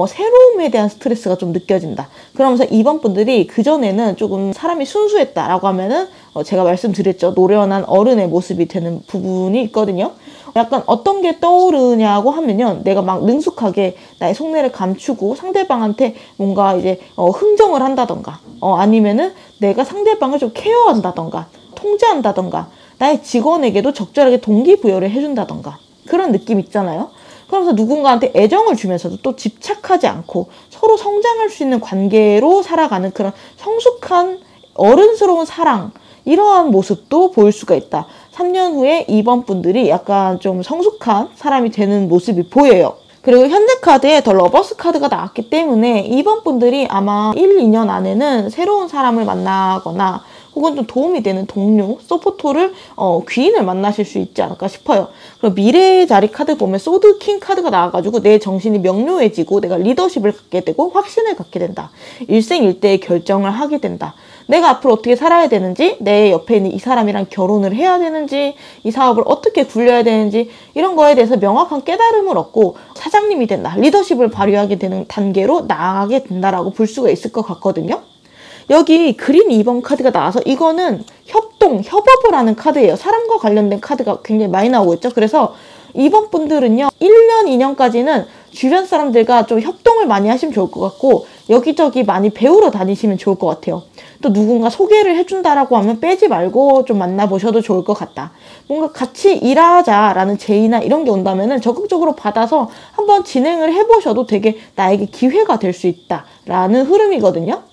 새로움에 대한 스트레스가 좀 느껴진다. 그러면서 이번 분들이 그전에는 조금 사람이 순수했다라고 하면은 제가 말씀드렸죠. 노련한 어른의 모습이 되는 부분이 있거든요. 약간 어떤 게 떠오르냐고 하면요. 내가 막 능숙하게 나의 속내를 감추고 상대방한테 뭔가 이제 흥정을 한다던가 아니면은 내가 상대방을 좀 케어한다던가 통제한다던가 나의 직원에게도 적절하게 동기부여를 해준다던가 그런 느낌 있잖아요. 그러면서 누군가한테 애정을 주면서도 또 집착하지 않고 서로 성장할 수 있는 관계로 살아가는 그런 성숙한 어른스러운 사랑, 이러한 모습도 보일 수가 있다. 3년 후에 이번 분들이 약간 좀 성숙한 사람이 되는 모습이 보여요. 그리고 현재 카드에 더 러버스 카드가 나왔기 때문에 이번 분들이 아마 1, 2년 안에는 새로운 사람을 만나거나 혹은 좀 도움이 되는 동료, 서포터를 귀인을 만나실 수 있지 않을까 싶어요. 그리고 미래의 자리 카드 보면 소드 킹 카드가 나와가지고 내 정신이 명료해지고 내가 리더십을 갖게 되고 확신을 갖게 된다. 일생일대의 결정을 하게 된다. 내가 앞으로 어떻게 살아야 되는지, 내 옆에 있는 이 사람이랑 결혼을 해야 되는지, 이 사업을 어떻게 굴려야 되는지 이런 거에 대해서 명확한 깨달음을 얻고 사장님이 된다. 리더십을 발휘하게 되는 단계로 나아가게 된다라고 볼 수가 있을 것 같거든요. 여기 그린 2번 카드가 나와서 이거는 협동, 협업을 하는 카드예요. 사람과 관련된 카드가 굉장히 많이 나오고 있죠. 그래서 2번 분들은요, 1년, 2년까지는 주변 사람들과 좀 협동을 많이 하시면 좋을 것 같고 여기저기 많이 배우러 다니시면 좋을 것 같아요. 또 누군가 소개를 해준다라고 하면 빼지 말고 좀 만나보셔도 좋을 것 같다. 뭔가 같이 일하자라는 제의나 이런 게 온다면은 적극적으로 받아서 한번 진행을 해보셔도 되게 나에게 기회가 될 수 있다라는 흐름이거든요.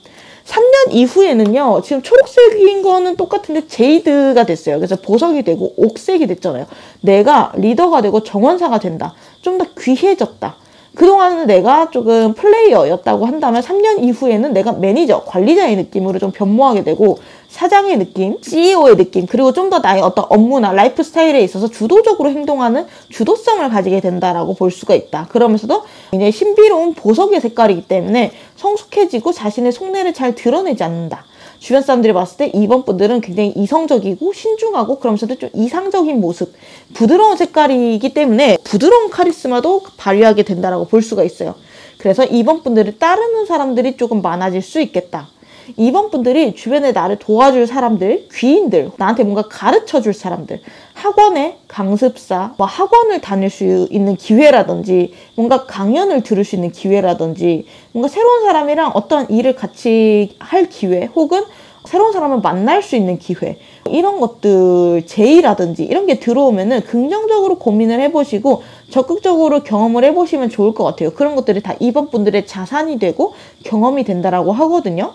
3년 이후에는요, 지금 초록색인 거는 똑같은데 제이드가 됐어요. 그래서 보석이 되고 옥색이 됐잖아요. 내가 리더가 되고 정원사가 된다. 좀 더 귀해졌다. 그동안은 내가 조금 플레이어였다고 한다면 3년 이후에는 내가 매니저, 관리자의 느낌으로 좀 변모하게 되고 사장의 느낌, CEO의 느낌, 그리고 좀 더 나의 어떤 업무나 라이프 스타일에 있어서 주도적으로 행동하는 주도성을 가지게 된다라고 볼 수가 있다. 그러면서도 굉장히 신비로운 보석의 색깔이기 때문에 성숙해지고 자신의 속내를 잘 드러내지 않는다. 주변 사람들이 봤을 때 2번 분들은 굉장히 이성적이고 신중하고 그러면서도 좀 이상적인 모습, 부드러운 색깔이기 때문에 부드러운 카리스마도 발휘하게 된다라고 볼 수가 있어요. 그래서 2번 분들을 따르는 사람들이 조금 많아질 수 있겠다. 2번 분들이 주변에 나를 도와줄 사람들, 귀인들, 나한테 뭔가 가르쳐줄 사람들, 학원의 강습사, 뭐 학원을 다닐 수 있는 기회라든지 뭔가 강연을 들을 수 있는 기회라든지 뭔가 새로운 사람이랑 어떠한 일을 같이 할 기회 혹은 새로운 사람을 만날 수 있는 기회, 이런 것들, 제의라든지 이런 게 들어오면은 긍정적으로 고민을 해보시고 적극적으로 경험을 해보시면 좋을 것 같아요. 그런 것들이 다 2번 분들의 자산이 되고 경험이 된다라고 하거든요.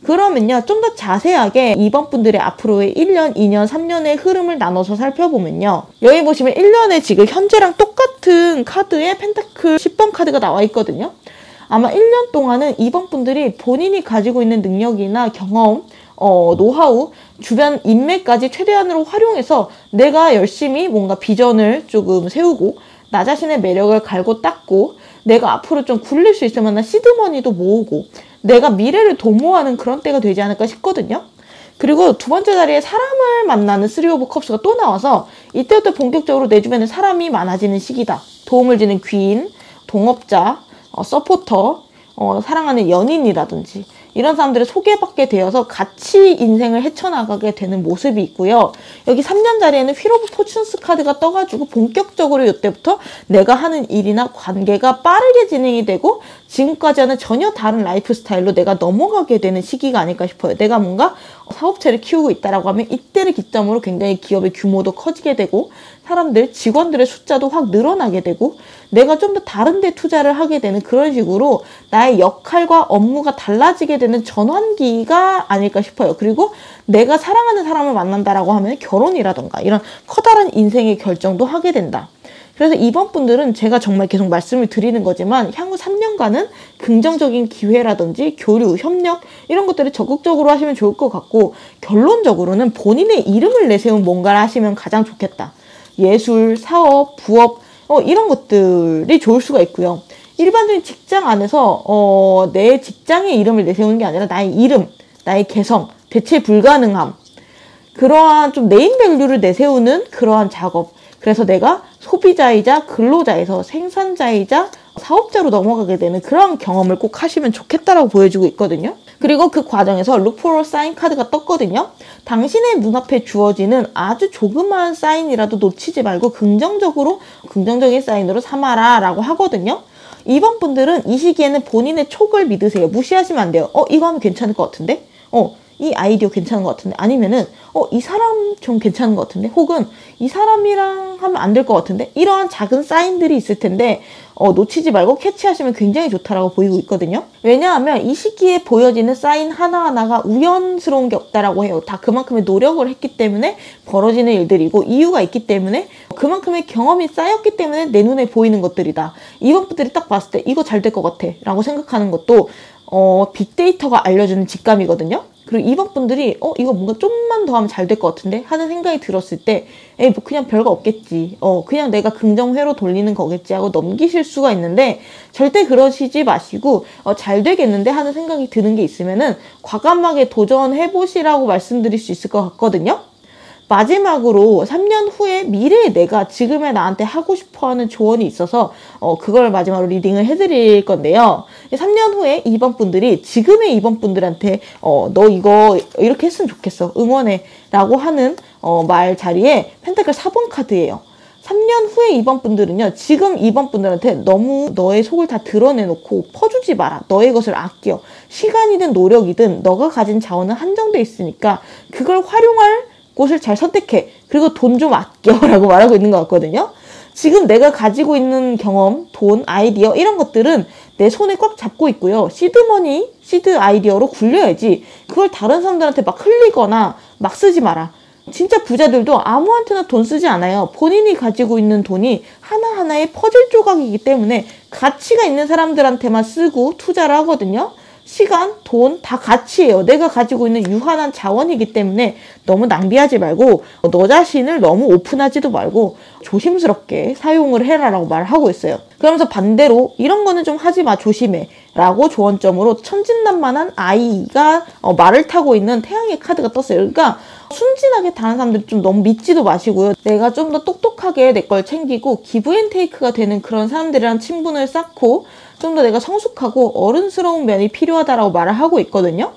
그러면요, 좀 더 자세하게 2번 분들의 앞으로의 1년, 2년, 3년의 흐름을 나눠서 살펴보면요. 여기 보시면 1년에 지금 현재랑 똑같은 카드에 펜타클 10번 카드가 나와 있거든요. 아마 1년 동안은 2번 분들이 본인이 가지고 있는 능력이나 경험, 노하우, 주변 인맥까지 최대한으로 활용해서 내가 열심히 뭔가 비전을 조금 세우고 나 자신의 매력을 갈고 닦고 내가 앞으로 좀 굴릴 수 있을 만한 시드머니도 모으고 내가 미래를 도모하는 그런 때가 되지 않을까 싶거든요. 그리고 두 번째 자리에 사람을 만나는 3 오브 컵스가 또 나와서 이때부터 본격적으로 내 주변에 사람이 많아지는 시기다. 도움을 주는 귀인, 동업자, 서포터, 사랑하는 연인이라든지 이런 사람들을 소개받게 되어서 같이 인생을 헤쳐나가게 되는 모습이 있고요. 여기 3년 자리에는 휠 오브 포춘스 카드가 떠가지고 본격적으로 이때부터 내가 하는 일이나 관계가 빠르게 진행이 되고 지금까지와는 전혀 다른 라이프 스타일로 내가 넘어가게 되는 시기가 아닐까 싶어요. 내가 뭔가 사업체를 키우고 있다라고 하면 이때를 기점으로 굉장히 기업의 규모도 커지게 되고 사람들, 직원들의 숫자도 확 늘어나게 되고 내가 좀 더 다른 데 투자를 하게 되는 그런 식으로 나의 역할과 업무가 달라지게 되는 전환기가 아닐까 싶어요. 그리고 내가 사랑하는 사람을 만난다라고 하면 결혼이라던가 이런 커다란 인생의 결정도 하게 된다. 그래서 이번 분들은 제가 정말 계속 말씀을 드리는 거지만 향후 3년간은 긍정적인 기회라든지 교류, 협력 이런 것들을 적극적으로 하시면 좋을 것 같고 결론적으로는 본인의 이름을 내세운 뭔가를 하시면 가장 좋겠다. 예술, 사업, 부업 이런 것들이 좋을 수가 있고요. 일반적인 직장 안에서 내 직장의 이름을 내세우는 게 아니라 나의 이름, 나의 개성, 대체 불가능함 그러한 좀 네임밸류를 내세우는 그러한 작업. 그래서 내가 소비자이자 근로자에서 생산자이자 사업자로 넘어가게 되는 그런 경험을 꼭 하시면 좋겠다라고 보여주고 있거든요. 그리고 그 과정에서 Look for a sign 카드가 떴거든요. 당신의 눈앞에 주어지는 아주 조그마한 사인이라도 놓치지 말고 긍정적인 사인으로 삼아라 라고 하거든요. 이번 분들은 이 시기에는 본인의 촉을 믿으세요. 무시하시면 안 돼요. 이거 하면 괜찮을 것 같은데? 이 아이디어 괜찮은 것 같은데? 아니면은 이 사람 좀 괜찮은 것 같은데? 혹은 이 사람이랑 하면 안 될 것 같은데? 이러한 작은 사인들이 있을 텐데 놓치지 말고 캐치하시면 굉장히 좋다라고 보이고 있거든요. 왜냐하면 이 시기에 보여지는 사인 하나하나가 우연스러운 게 없다라고 해요. 다 그만큼의 노력을 했기 때문에 벌어지는 일들이고 이유가 있기 때문에 그만큼의 경험이 쌓였기 때문에 내 눈에 보이는 것들이다. 이번 분들이 딱 봤을 때 이거 잘 될 것 같아 라고 생각하는 것도 빅데이터가 알려주는 직감이거든요. 그리고 2번 분들이 이거 뭔가 좀만 더 하면 잘 될 것 같은데 하는 생각이 들었을 때 에이 뭐 그냥 별거 없겠지, 그냥 내가 긍정회로 돌리는 거겠지 하고 넘기실 수가 있는데, 절대 그러시지 마시고 잘 되겠는데 하는 생각이 드는 게 있으면은 과감하게 도전해 보시라고 말씀드릴 수 있을 것 같거든요. 마지막으로 3년 후에 미래의 내가 지금의 나한테 하고 싶어하는 조언이 있어서 그걸 마지막으로 리딩을 해드릴 건데요. 3년 후에 2번 분들이 지금의 2번 분들한테 너 이거 이렇게 했으면 좋겠어, 응원해 라고 하는 말 자리에 펜타클 4번 카드예요. 3년 후에 2번 분들은요, 지금 2번 분들한테 너무 너의 속을 다 드러내놓고 퍼주지 마라. 너의 것을 아껴. 시간이든 노력이든 너가 가진 자원은 한정돼 있으니까 그걸 활용할 곳을 잘 선택해. 그리고 돈 좀 아껴라고 말하고 있는 것 같거든요. 지금 내가 가지고 있는 경험, 돈, 아이디어 이런 것들은 내 손에 꽉 잡고 있고요. 시드머니, 시드 아이디어로 굴려야지 그걸 다른 사람들한테 막 흘리거나 막 쓰지 마라. 진짜 부자들도 아무한테나 돈 쓰지 않아요. 본인이 가지고 있는 돈이 하나하나의 퍼즐 조각이기 때문에 가치가 있는 사람들한테만 쓰고 투자를 하거든요. 시간, 돈 다 가치예요. 내가 가지고 있는 유한한 자원이기 때문에 너무 낭비하지 말고 너 자신을 너무 오픈하지도 말고 조심스럽게 사용을 해라라고 말을 하고 있어요. 그러면서 반대로 이런 거는 좀 하지 마, 조심해 라고 조언점으로 천진난만한 아이가 말을 타고 있는 태양의 카드가 떴어요. 그러니까 순진하게 다른 사람들 좀 너무 믿지도 마시고요. 내가 좀 더 똑똑하게 내 걸 챙기고 기브앤테이크가 되는 그런 사람들이랑 친분을 쌓고 좀 더 내가 성숙하고 어른스러운 면이 필요하다라고 말을 하고 있거든요.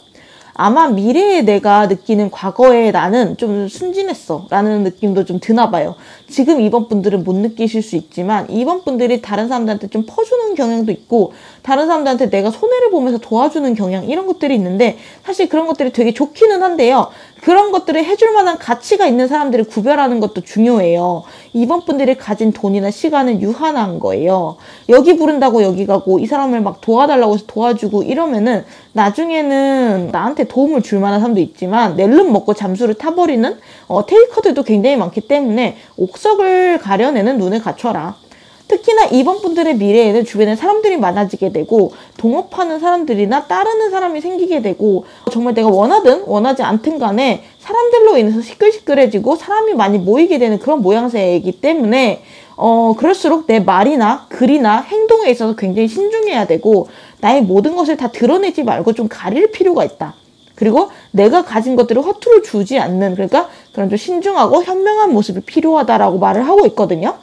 아마 미래에 내가 느끼는 과거의 나는 좀 순진했어 라는 느낌도 좀 드나 봐요. 지금 2번 분들은 못 느끼실 수 있지만 2번 분들이 다른 사람들한테 좀 퍼주는 경향도 있고 다른 사람들한테 내가 손해를 보면서 도와주는 경향, 이런 것들이 있는데 사실 그런 것들이 되게 좋기는 한데요. 그런 것들을 해줄 만한 가치가 있는 사람들을 구별하는 것도 중요해요. 2번 분들이 가진 돈이나 시간은 유한한 거예요. 여기 부른다고 여기 가고 이 사람을 막 도와달라고 해서 도와주고 이러면은 나중에는 나한테 도움을 줄 만한 사람도 있지만 낼름 먹고 잠수를 타버리는 테이커들도 굉장히 많기 때문에 옥석을 가려내는 눈을 갖춰라. 특히나 2번 분들의 미래에는 주변에 사람들이 많아지게 되고 동업하는 사람들이나 따르는 사람이 생기게 되고 정말 내가 원하든 원하지 않든 간에 사람들로 인해서 시끌시끌해지고 사람이 많이 모이게 되는 그런 모양새이기 때문에 그럴수록 내 말이나 글이나 행동에 있어서 굉장히 신중해야 되고 나의 모든 것을 다 드러내지 말고 좀 가릴 필요가 있다. 그리고 내가 가진 것들을 허투루 주지 않는, 그러니까 그런 좀 신중하고 현명한 모습이 필요하다라고 말을 하고 있거든요.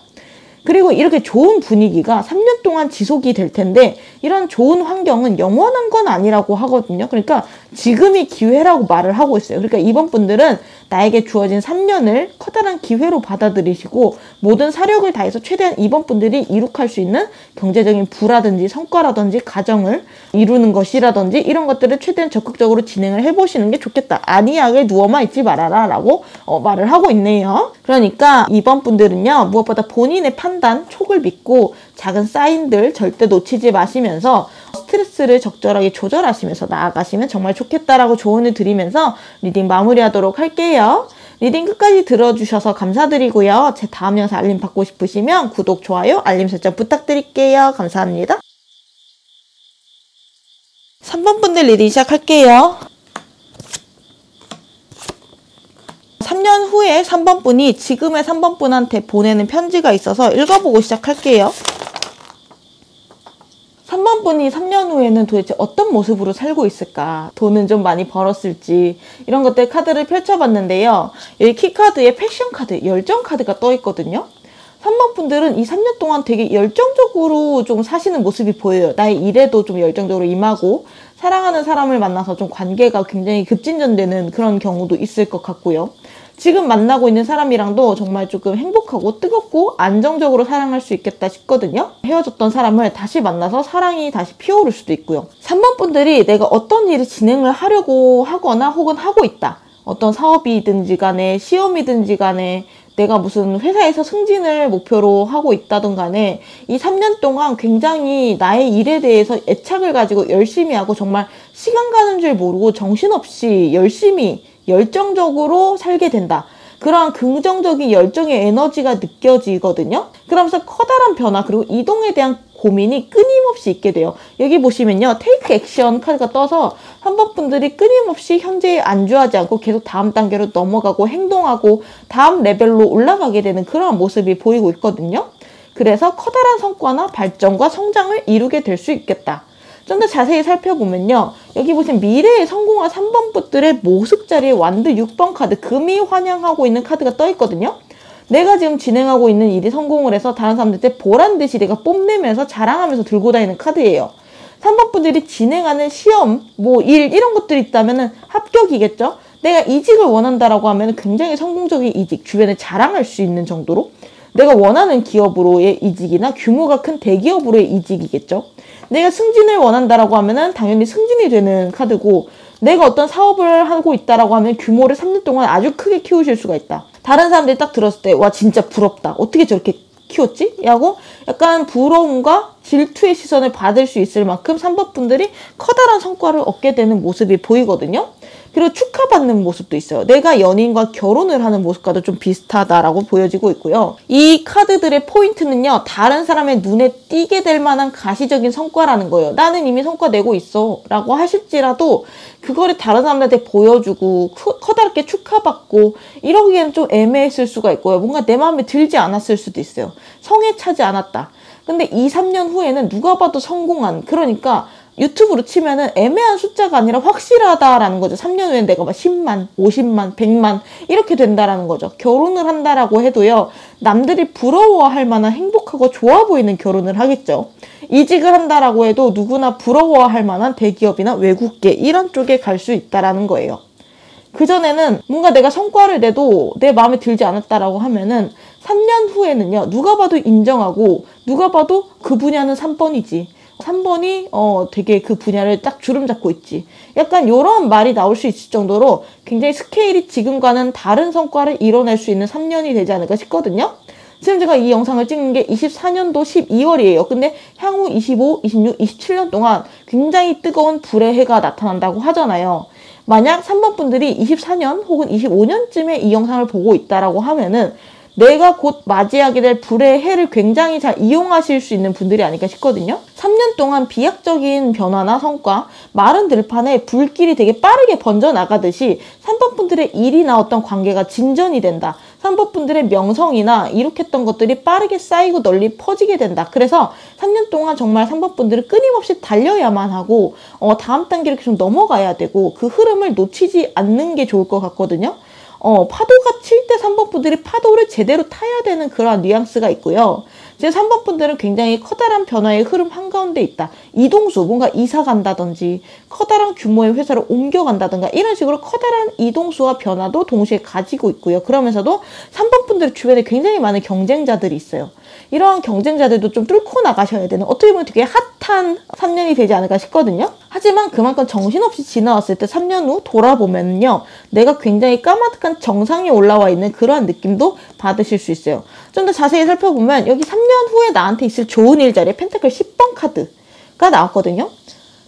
그리고 이렇게 좋은 분위기가 3년 동안 지속이 될 텐데 이런 좋은 환경은 영원한 건 아니라고 하거든요. 그러니까 지금이 기회라고 말을 하고 있어요. 그러니까 이번 분들은 나에게 주어진 3년을 커다란 기회로 받아들이시고 모든 사력을 다해서 최대한 이번 분들이 이룩할 수 있는 경제적인 부라든지 성과라든지 가정을 이루는 것이라든지 이런 것들을 최대한 적극적으로 진행을 해보시는 게 좋겠다. 안이하게 누워만 있지 말아라 라고 말을 하고 있네요. 그러니까 이번 분들은요, 무엇보다 본인의 판단, 촉을 믿고 작은 사인들 절대 놓치지 마시면서 스트레스를 적절하게 조절하시면서 나아가시면 정말 좋겠다라고 조언을 드리면서 리딩 마무리하도록 할게요. 리딩 끝까지 들어주셔서 감사드리고요. 제 다음 영상 알림 받고 싶으시면 구독, 좋아요, 알림 설정 부탁드릴게요. 감사합니다. 3번 분들 리딩 시작할게요. 3년 후에 3번 분이 지금의 3번 분한테 보내는 편지가 있어서 읽어보고 시작할게요. 3번 분이 3년 후에는 도대체 어떤 모습으로 살고 있을까? 돈은 좀 많이 벌었을지 이런 것들 카드를 펼쳐봤는데요. 여기 키카드에 패션 카드, 열정 카드가 떠 있거든요. 3번 분들은 이 3년 동안 되게 열정적으로 좀 사시는 모습이 보여요. 나의 일에도 좀 열정적으로 임하고 사랑하는 사람을 만나서 좀 관계가 굉장히 급진전되는 그런 경우도 있을 것 같고요. 지금 만나고 있는 사람이랑도 정말 조금 행복하고 뜨겁고 안정적으로 사랑할 수 있겠다 싶거든요. 헤어졌던 사람을 다시 만나서 사랑이 다시 피어오를 수도 있고요. 3번 분들이 내가 어떤 일을 진행을 하려고 하거나 혹은 하고 있다. 어떤 사업이든지 간에 시험이든지 간에 내가 무슨 회사에서 승진을 목표로 하고 있다든 간에 이 3년 동안 굉장히 나의 일에 대해서 애착을 가지고 열심히 하고 정말 시간 가는 줄 모르고 정신없이 열심히 열정적으로 살게 된다. 그러한 긍정적인 열정의 에너지가 느껴지거든요. 그러면서 커다란 변화 그리고 이동에 대한 고민이 끊임없이 있게 돼요. 여기 보시면요. 테이크 액션 카드가 떠서 3번 분들이 끊임없이 현재에 안주하지 않고 계속 다음 단계로 넘어가고 행동하고 다음 레벨로 올라가게 되는 그런 모습이 보이고 있거든요. 그래서 커다란 성과나 발전과 성장을 이루게 될 수 있겠다. 좀 더 자세히 살펴보면요. 여기 보시면 미래에 성공한 3번 분들의 모습 자리에 완드 6번 카드, 금이 환영하고 있는 카드가 떠 있거든요. 내가 지금 진행하고 있는 일이 성공을 해서 다른 사람들한테 보란듯이 내가 뽐내면서 자랑하면서 들고 다니는 카드예요. 3번 분들이 진행하는 시험, 일 이런 것들이 있다면 합격이겠죠. 내가 이직을 원한다라고 하면 굉장히 성공적인 이직, 주변에 자랑할 수 있는 정도로 내가 원하는 기업으로의 이직이나 규모가 큰 대기업으로의 이직이겠죠. 내가 승진을 원한다라고 하면은 당연히 승진이 되는 카드고, 내가 어떤 사업을 하고 있다라고 하면 규모를 3년 동안 아주 크게 키우실 수가 있다. 다른 사람들이 딱 들었을 때 와 진짜 부럽다. 어떻게 저렇게 키웠지? 라고 약간 부러움과 질투의 시선을 받을 수 있을 만큼 3번 분들이 커다란 성과를 얻게 되는 모습이 보이거든요. 그리고 축하받는 모습도 있어요. 내가 연인과 결혼을 하는 모습과도 좀 비슷하다라고 보여지고 있고요. 이 카드들의 포인트는요. 다른 사람의 눈에 띄게 될 만한 가시적인 성과라는 거예요. 나는 이미 성과 내고 있어 라고 하실지라도 그거를 다른 사람들한테 보여주고 커다랗게 축하받고 이러기에는 좀 애매했을 수가 있고요. 뭔가 내 마음에 들지 않았을 수도 있어요. 성에 차지 않았다. 근데 2, 3년 후에는 누가 봐도 성공한, 그러니까 유튜브로 치면은 애매한 숫자가 아니라 확실하다라는 거죠. 3년 후엔 내가 막 10만, 50만, 100만 이렇게 된다라는 거죠. 결혼을 한다라고 해도요. 남들이 부러워할 만한 행복하고 좋아 보이는 결혼을 하겠죠. 이직을 한다라고 해도 누구나 부러워할 만한 대기업이나 외국계 이런 쪽에 갈 수 있다라는 거예요. 그전에는 뭔가 내가 성과를 내도 내 마음에 들지 않았다라고 하면은 3년 후에는요. 누가 봐도 인정하고 누가 봐도 그 분야는 3번이지. 3번이 되게 그 분야를 딱 주름 잡고 있지. 약간 이런 말이 나올 수 있을 정도로 굉장히 스케일이 지금과는 다른 성과를 이뤄낼 수 있는 3년이 되지 않을까 싶거든요. 지금 제가 이 영상을 찍는 게 24년도 12월이에요. 근데 향후 25, 26, 27년 동안 굉장히 뜨거운 불의 해가 나타난다고 하잖아요. 만약 3번 분들이 24년 혹은 25년쯤에 이 영상을 보고 있다라고 하면은 내가 곧 맞이하게 될 불의 해를 굉장히 잘 이용하실 수 있는 분들이 아닐까 싶거든요. 3년 동안 비약적인 변화나 성과, 마른 들판에 불길이 되게 빠르게 번져나가듯이 3번 분들의 일이나 어떤 관계가 진전이 된다. 3번 분들의 명성이나 이룩했던 것들이 빠르게 쌓이고 널리 퍼지게 된다. 그래서 3년 동안 정말 3번 분들은 끊임없이 달려야만 하고 다음 단계로 좀 넘어가야 되고 그 흐름을 놓치지 않는 게 좋을 것 같거든요. 파도가 칠 때 3번 분들이 파도를 제대로 타야 되는 그런 뉘앙스가 있고요. 지금 3번 분들은 굉장히 커다란 변화의 흐름 한가운데 있다. 이동수, 뭔가 이사 간다든지 커다란 규모의 회사를 옮겨간다든가 이런 식으로 커다란 이동수와 변화도 동시에 가지고 있고요. 그러면서도 3번 분들 주변에 굉장히 많은 경쟁자들이 있어요. 이러한 경쟁자들도 좀 뚫고 나가셔야 되는, 어떻게 보면 되게 핫한 3년이 되지 않을까 싶거든요. 하지만 그만큼 정신없이 지나왔을 때 3년 후 돌아보면요. 내가 굉장히 까마득한 정상에 올라와 있는 그러한 느낌도 받으실 수 있어요. 좀 더 자세히 살펴보면 여기 3년 후에 나한테 있을 좋은 일 자리에 펜타클 10번 카드가 나왔거든요.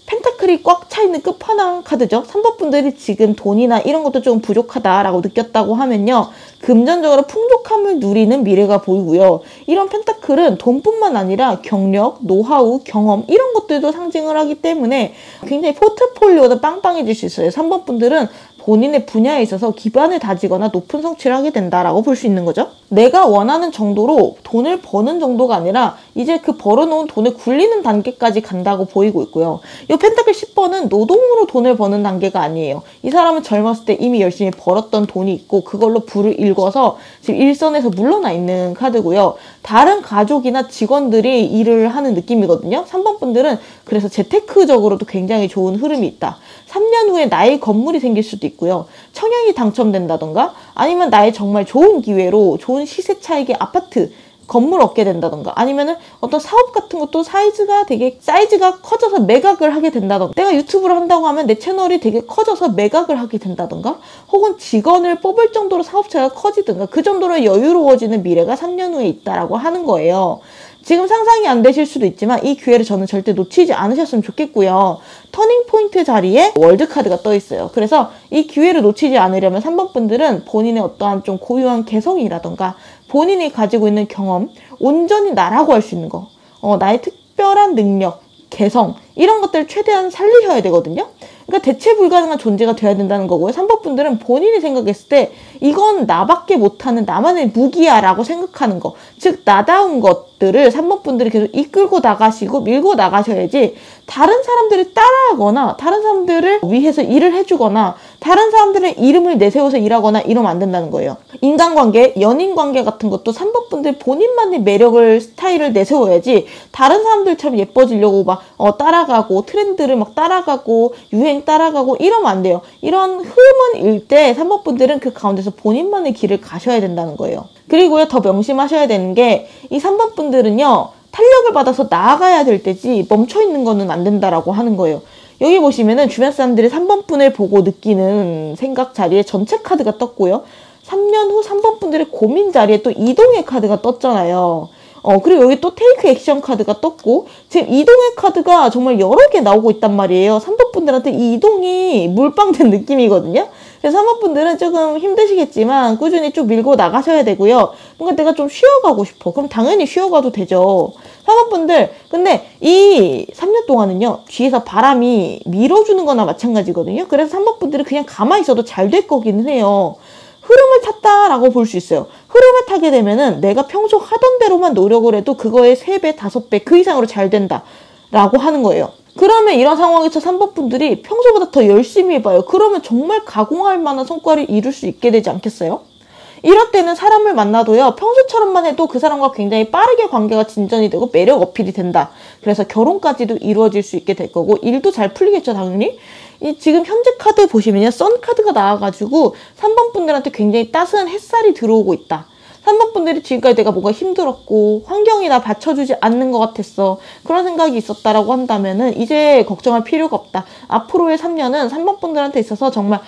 펜타클이 꽉 차있는 끝판왕 카드죠. 3번 분들이 지금 돈이나 이런 것도 좀 부족하다라고 느꼈다고 하면요. 금전적으로 풍족함을 누리는 미래가 보이고요. 이런 펜타클은 돈뿐만 아니라 경력, 노하우, 경험 이런 것들도 상징을 하기 때문에 굉장히 포트폴리오도 빵빵해질 수 있어요. 3번 분들은 본인의 분야에 있어서 기반을 다지거나 높은 성취를 하게 된다라고 볼 수 있는 거죠. 내가 원하는 정도로 돈을 버는 정도가 아니라 이제 그 벌어놓은 돈을 굴리는 단계까지 간다고 보이고 있고요. 이 펜타클 10번은 노동으로 돈을 버는 단계가 아니에요. 이 사람은 젊었을 때 이미 열심히 벌었던 돈이 있고 그걸로 부를 일궈서 지금 일선에서 물러나 있는 카드고요. 다른 가족이나 직원들이 일을 하는 느낌이거든요. 3번 분들은 그래서 재테크적으로도 굉장히 좋은 흐름이 있다. 3년 후에 나의 건물이 생길 수도 있고요. 청약이 당첨된다던가 아니면 나의 정말 좋은 기회로 좋은 시세 차익의 아파트, 건물 얻게 된다던가 아니면은 어떤 사업 같은 것도 사이즈가 커져서 매각을 하게 된다던가 내가 유튜브를 한다고 하면 내 채널이 되게 커져서 매각을 하게 된다던가 혹은 직원을 뽑을 정도로 사업체가 커지든가 그 정도로 여유로워지는 미래가 3년 후에 있다라고 하는 거예요. 지금 상상이 안 되실 수도 있지만 이 기회를 저는 절대 놓치지 않으셨으면 좋겠고요. 터닝포인트 자리에 월드카드가 떠 있어요. 그래서 이 기회를 놓치지 않으려면 3번 분들은 본인의 어떠한 좀 고유한 개성이라던가 본인이 가지고 있는 경험, 온전히 나라고 할 수 있는 거, 나의 특별한 능력, 개성 이런 것들을 최대한 살리셔야 되거든요. 그러니까 대체 불가능한 존재가 돼야 된다는 거고요. 3번 분들은 본인이 생각했을 때 이건 나밖에 못하는 나만의 무기야 라고 생각하는 거, 즉 나다운 것들을 3번 분들이 계속 이끌고 나가시고 밀고 나가셔야지 다른 사람들을 따라하거나 다른 사람들을 위해서 일을 해주거나 다른 사람들의 이름을 내세워서 일하거나 이러면 안 된다는 거예요. 인간관계, 연인관계 같은 것도 3번 분들 본인만의 매력을, 스타일을 내세워야지 다른 사람들처럼 예뻐지려고 막 따라가고 트렌드를 막 따라가고 유행 따라가고 이러면 안 돼요. 이런 흐름은 일 때 3번 분들은 그 가운데서 본인만의 길을 가셔야 된다는 거예요. 그리고요, 더 명심하셔야 되는 게 이 3번 분들은요, 탄력을 받아서 나아가야 될 때지 멈춰있는 거는 안 된다라고 하는 거예요. 여기 보시면은 주변 사람들이 3번 분을 보고 느끼는 생각 자리에 전체 카드가 떴고요. 3년 후 3번 분들의 고민 자리에 또 이동의 카드가 떴잖아요. 그리고 여기 또 테이크 액션 카드가 떴고, 지금 이동의 카드가 정말 여러 개 나오고 있단 말이에요. 3번 분들한테 이 이동이 물방된 느낌이거든요. 그래서 3번 분들은 조금 힘드시겠지만 꾸준히 쭉 밀고 나가셔야 되고요. 뭔가 내가 좀 쉬어가고 싶어. 그럼 당연히 쉬어가도 되죠. 3번 분들, 근데 이 3년 동안은요, 뒤에서 바람이 밀어주는 거나 마찬가지거든요. 그래서 3번 분들은 그냥 가만히 있어도 잘 될 거기는 해요. 흐름을 탔다라고 볼 수 있어요. 흐름을 타게 되면은 내가 평소 하던 대로만 노력을 해도 그거의 3배, 5배 그 이상으로 잘 된다라고 하는 거예요. 그러면 이런 상황에서 3번 분들이 평소보다 더 열심히 해봐요. 그러면 정말 가공할 만한 성과를 이룰 수 있게 되지 않겠어요? 이럴 때는 사람을 만나도요, 평소처럼만 해도 그 사람과 굉장히 빠르게 관계가 진전이 되고 매력 어필이 된다. 그래서 결혼까지도 이루어질 수 있게 될 거고 일도 잘 풀리겠죠, 당연히. 지금 현재 카드 보시면요, 선 카드가 나와가지고 3번 분들한테 굉장히 따스한 햇살이 들어오고 있다. 3번 분들이 지금까지 내가 뭔가 힘들었고 환경이 나 받쳐주지 않는 것 같았어, 그런 생각이 있었다라고 한다면은 이제 걱정할 필요가 없다. 앞으로의 3년은 3번 분들한테 있어서 정말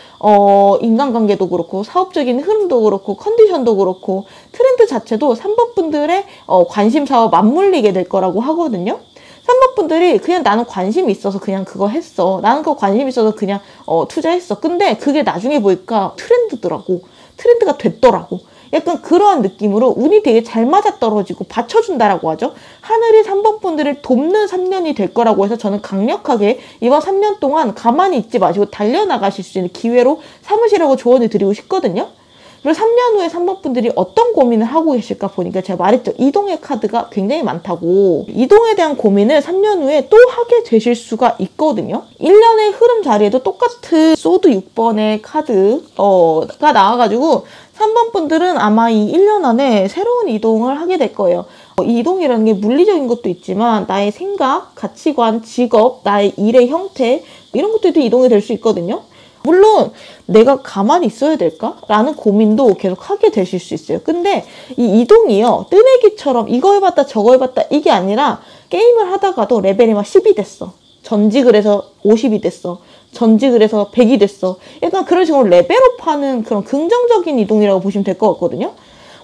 인간관계도 그렇고 사업적인 흐름도 그렇고 컨디션도 그렇고 트렌드 자체도 3번 분들의 관심사와 맞물리게 될 거라고 하거든요. 3번 분들이 그냥 나는 관심이 있어서 그냥 그거 했어. 나는 그거 관심 있어서 그냥 투자했어. 근데 그게 나중에 보니까 트렌드더라고. 트렌드가 됐더라고. 약간 그러한 느낌으로 운이 되게 잘 맞아떨어지고 받쳐준다라고 하죠. 하늘이 3번 분들을 돕는 3년이 될 거라고 해서 저는 강력하게 이번 3년 동안 가만히 있지 마시고 달려나가실 수 있는 기회로 삼으시라고 조언을 드리고 싶거든요. 그리고 3년 후에 3번 분들이 어떤 고민을 하고 계실까 보니까 제가 말했죠. 이동의 카드가 굉장히 많다고. 이동에 대한 고민을 3년 후에 또 하게 되실 수가 있거든요. 1년의 흐름 자리에도 똑같은 소드 6번의 카드가 나와가지고 3번 분들은 아마 이 1년 안에 새로운 이동을 하게 될 거예요. 이 이동이라는 게 물리적인 것도 있지만 나의 생각, 가치관, 직업, 나의 일의 형태 이런 것들도 이동이 될 수 있거든요. 물론 내가 가만히 있어야 될까? 라는 고민도 계속 하게 되실 수 있어요. 근데 이 이동이요, 뜨내기처럼 이거 해봤다 저거 해봤다 이게 아니라 게임을 하다가도 레벨이 막 10이 됐어, 전직을 해서 50이 됐어, 전직을 해서 100이 됐어, 약간 그런 식으로 레벨업하는 그런 긍정적인 이동이라고 보시면 될 것 같거든요.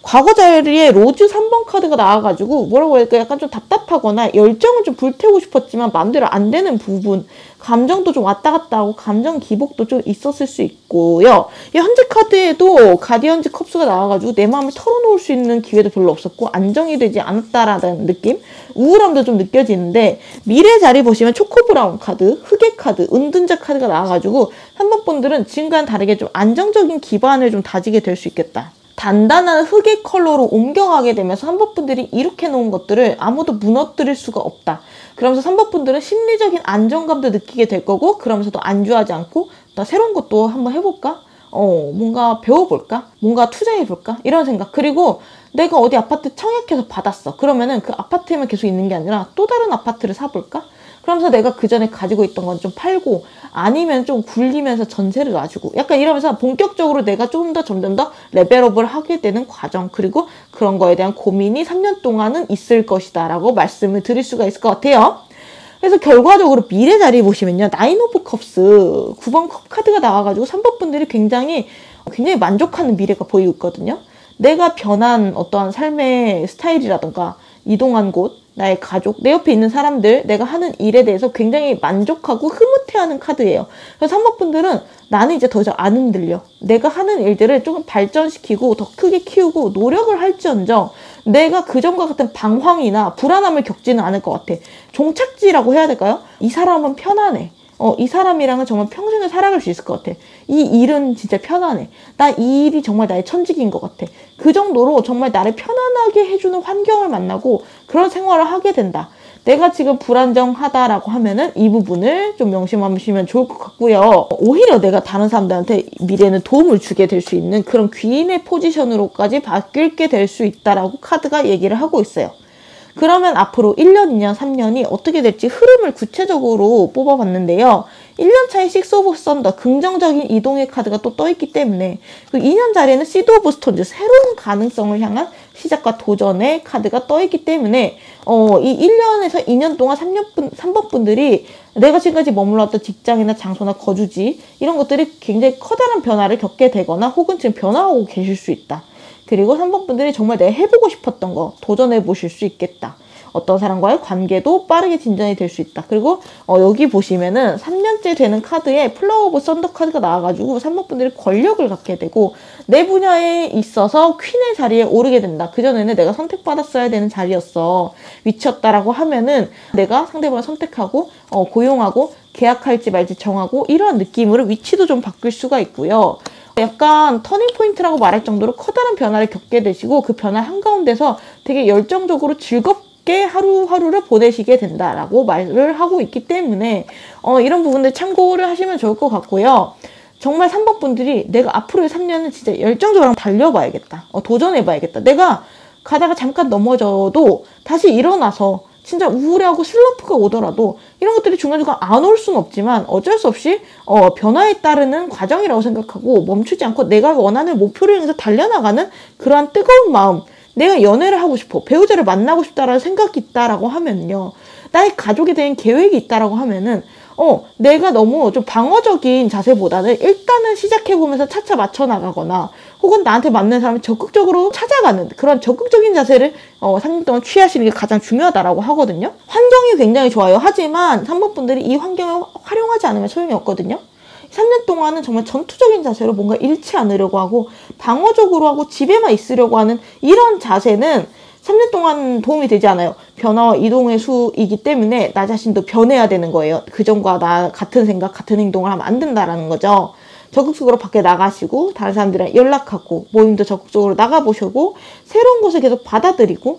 과거 자리에 로즈 3번 카드가 나와가지고 뭐라고 해야 될까, 약간 좀 답답하거나 열정을 좀 불태우고 싶었지만 마음대로 안 되는 부분, 감정도 좀 왔다 갔다 하고 감정 기복도 좀 있었을 수 있고요. 현재 카드에도 가디언즈 컵스가 나와가지고 내 마음을 털어놓을 수 있는 기회도 별로 없었고 안정이 되지 않았다라는 느낌, 우울함도 좀 느껴지는데, 미래 자리 보시면 초코브라운 카드, 흑의 카드, 은둔자 카드가 나와가지고 3번 분들은 지금과는 다르게 좀 안정적인 기반을 좀 다지게 될 수 있겠다. 단단한 흑의 컬러로 옮겨가게 되면서 3번 분들이 이렇게 놓은 것들을 아무도 무너뜨릴 수가 없다. 그러면서 3번 분들은 심리적인 안정감도 느끼게 될 거고, 그러면서도 안주하지 않고 나 새로운 것도 한번 해볼까? 뭔가 배워볼까? 뭔가 투자해볼까? 이런 생각. 그리고 내가 어디 아파트 청약해서 받았어. 그러면은 그 아파트에만 계속 있는 게 아니라 또 다른 아파트를 사볼까? 그러면서 내가 그 전에 가지고 있던 건 좀 팔고, 아니면 좀 굴리면서 전세를 놔주고, 약간 이러면서 본격적으로 내가 조금 더 점점 더 레벨업을 하게 되는 과정, 그리고 그런 거에 대한 고민이 3년 동안은 있을 것이다 라고 말씀을 드릴 수가 있을 것 같아요. 그래서 결과적으로 미래 자리 보시면요, 나인 오브 컵스 9번 컵 카드가 나와가지고 3번 분들이 굉장히 만족하는 미래가 보이고 있거든요. 내가 변한 어떠한 삶의 스타일이라던가 이동한 곳, 나의 가족, 내 옆에 있는 사람들, 내가 하는 일에 대해서 굉장히 만족하고 흐뭇해하는 카드예요. 그래서 3번 분들은 나는 이제 더 이상 안 흔들려. 내가 하는 일들을 조금 발전시키고 더 크게 키우고 노력을 할지언정 내가 그전과 같은 방황이나 불안함을 겪지는 않을 것 같아. 종착지라고 해야 될까요? 이 사람은 편안해. 이 사람이랑은 정말 평생을 살아갈 수 있을 것 같아. 이 일은 진짜 편안해. 나 이 일이 정말 나의 천직인 것 같아. 그 정도로 정말 나를 편안하게 해주는 환경을 만나고 그런 생활을 하게 된다. 내가 지금 불안정하다라고 하면은 이 부분을 좀 명심하시면 좋을 것 같고요. 오히려 내가 다른 사람들한테 미래에는 도움을 주게 될 수 있는 그런 귀인의 포지션으로까지 바뀔게 될 수 있다라고 카드가 얘기를 하고 있어요. 그러면 앞으로 1년, 2년, 3년이 어떻게 될지 흐름을 구체적으로 뽑아봤는데요. 1년 차에 식스 오브 썬더, 긍정적인 이동의 카드가 또 떠있기 때문에 그 2년 자리에는 시드 오브 스톤즈, 새로운 가능성을 향한 시작과 도전의 카드가 떠있기 때문에 이 1년에서 2년 동안 3번 분들이 내가 지금까지 머물렀던 직장이나 장소나 거주지 이런 것들이 굉장히 커다란 변화를 겪게 되거나 혹은 지금 변화하고 계실 수 있다. 그리고 3번 분들이 정말 내가 해보고 싶었던 거 도전해 보실 수 있겠다. 어떤 사람과의 관계도 빠르게 진전이 될 수 있다. 그리고 여기 보시면은 3년째 되는 카드에 플라워 오브 썬더 카드가 나와가지고 3번 분들이 권력을 갖게 되고 내 분야에 있어서 퀸의 자리에 오르게 된다. 그전에는 내가 선택받았어야 되는 자리였어. 위치였다라고 하면은 내가 상대방을 선택하고 고용하고 계약할지 말지 정하고 이러한 느낌으로 위치도 좀 바뀔 수가 있고요. 약간 터닝포인트라고 말할 정도로 커다란 변화를 겪게 되시고 그 변화 한가운데서 되게 열정적으로 즐겁게 하루하루를 보내시게 된다라고 말을 하고 있기 때문에 이런 부분들 참고를 하시면 좋을 것 같고요. 정말 3번 분들이 내가 앞으로의 3년은 진짜 열정적으로 달려봐야겠다. 도전해봐야겠다. 내가 가다가 잠깐 넘어져도 다시 일어나서 진짜 우울해하고 슬럼프가 오더라도 이런 것들이 중간중간 안 올 수는 없지만 어쩔 수 없이 변화에 따르는 과정이라고 생각하고 멈추지 않고 내가 원하는 목표를 향해서 달려나가는 그러한 뜨거운 마음, 내가 연애를 하고 싶어, 배우자를 만나고 싶다라는 생각이 있다라고 하면요, 나의 가족에 대한 계획이 있다라고 하면은 내가 너무 좀 방어적인 자세보다는 일단은 시작해보면서 차차 맞춰나가거나 혹은 나한테 맞는 사람을 적극적으로 찾아가는 그런 적극적인 자세를 3년 동안 취하시는 게 가장 중요하다라고 하거든요. 환경이 굉장히 좋아요. 하지만 3번 분들이 이 환경을 활용하지 않으면 소용이 없거든요. 3년 동안은 정말 전투적인 자세로 뭔가 잃지 않으려고 하고 방어적으로 하고 집에만 있으려고 하는 이런 자세는 3년 동안 도움이 되지 않아요. 변화와 이동의 수이기 때문에 나 자신도 변해야 되는 거예요. 그전과 나 같은 생각, 같은 행동을 하면 안 된다라는 거죠. 적극적으로 밖에 나가시고 다른 사람들이랑 연락하고 모임도 적극적으로 나가보시고 새로운 것을 계속 받아들이고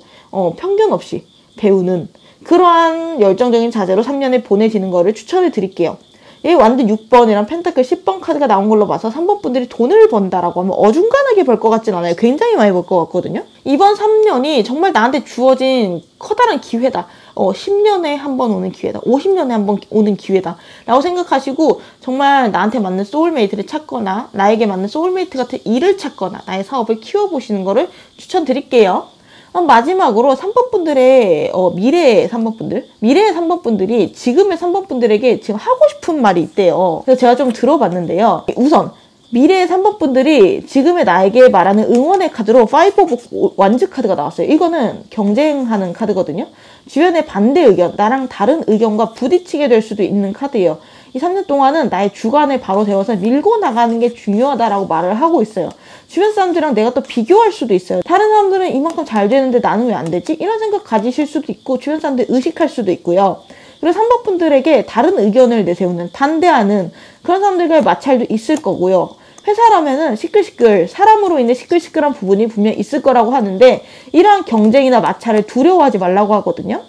편견 없이 배우는 그러한 열정적인 자세로 3년을 보내시는 거를 추천해 드릴게요. 이 완드 6번이랑 펜타클 10번 카드가 나온 걸로 봐서 3번 분들이 돈을 번다라고 하면 어중간하게 벌 것 같진 않아요. 굉장히 많이 벌 것 같거든요. 이번 3년이 정말 나한테 주어진 커다란 기회다. 10년에 한 번 오는 기회다. 50년에 한 번 오는 기회다. 라고 생각하시고 정말 나한테 맞는 소울메이트를 찾거나 나에게 맞는 소울메이트 같은 일을 찾거나 나의 사업을 키워보시는 거를 추천드릴게요. 마지막으로 3번 분들의 미래의 3번 분들, 미래의 3번 분들이 지금의 3번 분들에게 지금 하고 싶은 말이 있대요. 그래서 제가 좀 들어봤는데요. 우선 미래의 3번 분들이 지금의 나에게 말하는 응원의 카드로 5 오브 완즈 카드가 나왔어요. 이거는 경쟁하는 카드거든요. 주변의 반대 의견, 나랑 다른 의견과 부딪히게 될 수도 있는 카드예요. 이 3년 동안은 나의 주관을 바로 세워서 밀고 나가는 게 중요하다라고 말을 하고 있어요. 주변 사람들이랑 내가 또 비교할 수도 있어요. 다른 사람들은 이만큼 잘 되는데 나는 왜 안 되지? 이런 생각 가지실 수도 있고 주변 사람들 의식할 수도 있고요. 그리고 3번 분들에게 다른 의견을 내세우는, 반대하는 그런 사람들과의 마찰도 있을 거고요. 회사라면은 시끌시끌, 사람으로 인해 시끌시끌한 부분이 분명 있을 거라고 하는데 이러한 경쟁이나 마찰을 두려워하지 말라고 하거든요.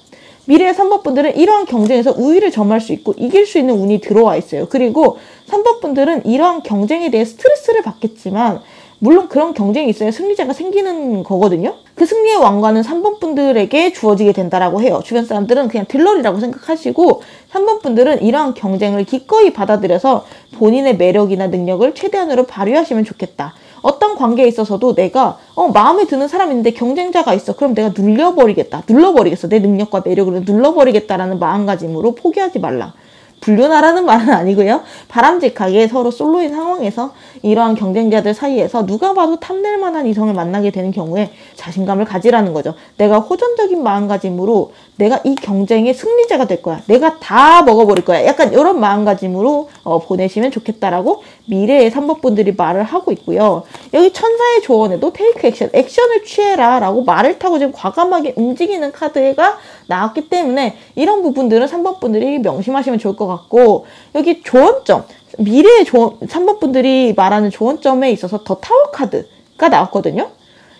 미래의 3번 분들은 이러한 경쟁에서 우위를 점할 수 있고 이길 수 있는 운이 들어와 있어요. 그리고 3번 분들은 이러한 경쟁에 대해 스트레스를 받겠지만 물론 그런 경쟁이 있어야 승리자가 생기는 거거든요. 그 승리의 왕관은 3번 분들에게 주어지게 된다라고 해요. 주변 사람들은 그냥 딜러리라고 생각하시고 3번 분들은 이러한 경쟁을 기꺼이 받아들여서 본인의 매력이나 능력을 최대한으로 발휘하시면 좋겠다. 어떤 관계에 있어서도 내가 마음에 드는 사람인데 경쟁자가 있어. 그럼 내가 눌러버리겠어. 내 능력과 매력을 눌러버리겠다라는 마음가짐으로 포기하지 말라. 불륜하라는 말은 아니고요. 바람직하게 서로 솔로인 상황에서 이러한 경쟁자들 사이에서 누가 봐도 탐낼 만한 이성을 만나게 되는 경우에 자신감을 가지라는 거죠. 내가 호전적인 마음가짐으로 내가 이 경쟁의 승리자가 될 거야. 내가 다 먹어버릴 거야. 약간 이런 마음가짐으로 보내시면 좋겠다라고 미래의 3번 분들이 말을 하고 있고요. 여기 천사의 조언에도 테이크 액션, 액션을 취해라 라고 말을 타고 지금 과감하게 움직이는 카드가 나왔기 때문에 이런 부분들은 3번 분들이 명심하시면 좋을 것 같고, 여기 조언점, 미래의 3번 분들이 말하는 조언점에 있어서 더 타워 카드가 나왔거든요.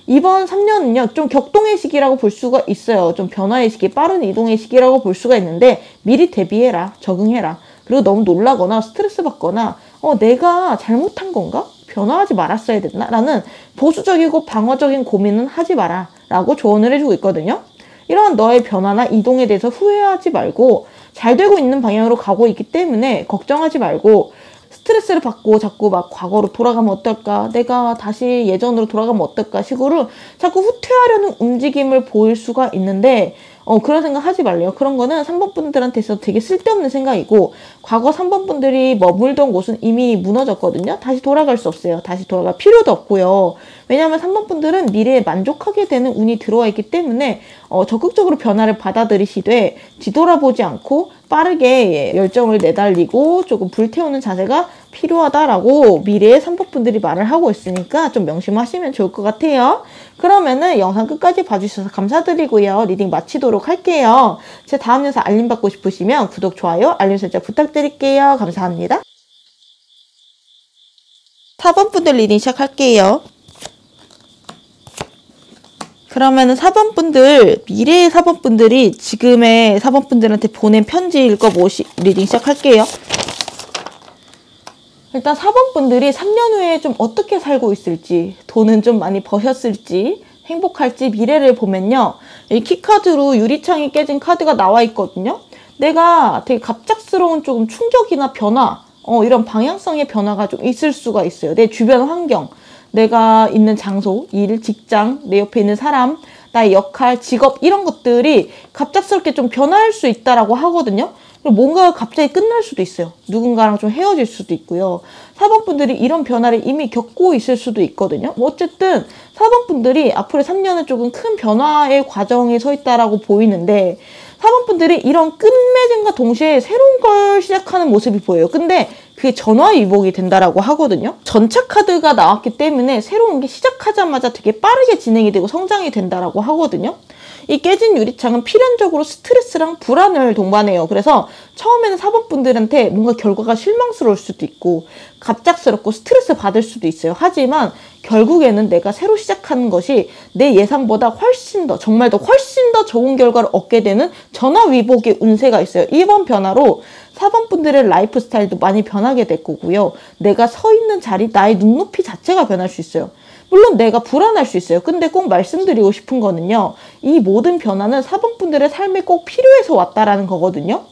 이번 3년은요, 좀 격동의 시기라고 볼 수가 있어요. 좀 변화의 시기, 빠른 이동의 시기라고 볼 수가 있는데 미리 대비해라, 적응해라. 그리고 너무 놀라거나 스트레스 받거나 내가 잘못한 건가? 변화하지 말았어야 됐나? 라는 보수적이고 방어적인 고민은 하지 마라 라고 조언을 해주고 있거든요. 이런 너의 변화나 이동에 대해서 후회하지 말고 잘 되고 있는 방향으로 가고 있기 때문에 걱정하지 말고, 스트레스를 받고 자꾸 막 과거로 돌아가면 어떨까, 내가 다시 예전으로 돌아가면 어떨까 식으로 자꾸 후퇴하려는 움직임을 보일 수가 있는데 그런 생각 하지 말래요. 그런 거는 3번 분들한테 있어서 되게 쓸데없는 생각이고, 과거 3번 분들이 머물던 곳은 이미 무너졌거든요. 다시 돌아갈 수 없어요. 다시 돌아갈 필요도 없고요. 왜냐하면 3번 분들은 미래에 만족하게 되는 운이 들어와 있기 때문에 적극적으로 변화를 받아들이시되 뒤돌아보지 않고 빠르게 열정을 내달리고 조금 불태우는 자세가 필요하다라고 미래의 3번 분들이 말을 하고 있으니까 좀 명심하시면 좋을 것 같아요. 그러면은 영상 끝까지 봐주셔서 감사드리고요. 리딩 마치도록 할게요. 제 다음 영상 알림 받고 싶으시면 구독, 좋아요, 알림 설정 부탁드릴게요. 감사합니다. 4번 분들 리딩 시작할게요. 그러면은 4번 분들, 미래의 4번 분들이 지금의 4번 분들한테 보낸 편지 읽어보시, 리딩 시작할게요. 일단 4번 분들이 3년 후에 좀 어떻게 살고 있을지, 돈은 좀 많이 버셨을지, 행복할지 미래를 보면요. 이 키카드로 유리창이 깨진 카드가 나와 있거든요. 내가 되게 갑작스러운 조금 충격이나 변화, 이런 방향성의 변화가 좀 있을 수가 있어요. 내 주변 환경, 내가 있는 장소, 일, 직장, 내 옆에 있는 사람, 나의 역할, 직업 이런 것들이 갑작스럽게 좀 변할 수 있다라고 하거든요. 그리고 뭔가 갑자기 끝날 수도 있어요. 누군가랑 좀 헤어질 수도 있고요. 4번 분들이 이런 변화를 이미 겪고 있을 수도 있거든요. 어쨌든 4번 분들이 앞으로 3년은 조금 큰 변화의 과정에 서 있다라고 보이는데, 4번 분들이 이런 끝맺음과 동시에 새로운 걸 시작하는 모습이 보여요. 근데 그게 전화위복이 된다라고 하거든요. 전차 카드가 나왔기 때문에 새로운 게 시작하자마자 되게 빠르게 진행이 되고 성장이 된다라고 하거든요. 이 깨진 유리창은 필연적으로 스트레스랑 불안을 동반해요. 그래서 처음에는 4번 분들한테 뭔가 결과가 실망스러울 수도 있고 갑작스럽고 스트레스 받을 수도 있어요. 하지만 결국에는 내가 새로 시작하는 것이 내 예상보다 훨씬 더, 정말 더 훨씬 더 좋은 결과를 얻게 되는 전화위복의 운세가 있어요. 이번 변화로 4번 분들의 라이프 스타일도 많이 변하게 될 거고요. 내가 서 있는 자리, 나의 눈높이 자체가 변할 수 있어요. 물론 내가 불안할 수 있어요. 근데 꼭 말씀드리고 싶은 거는요, 이 모든 변화는 4번 분들의 삶에 꼭 필요해서 왔다라는 거거든요.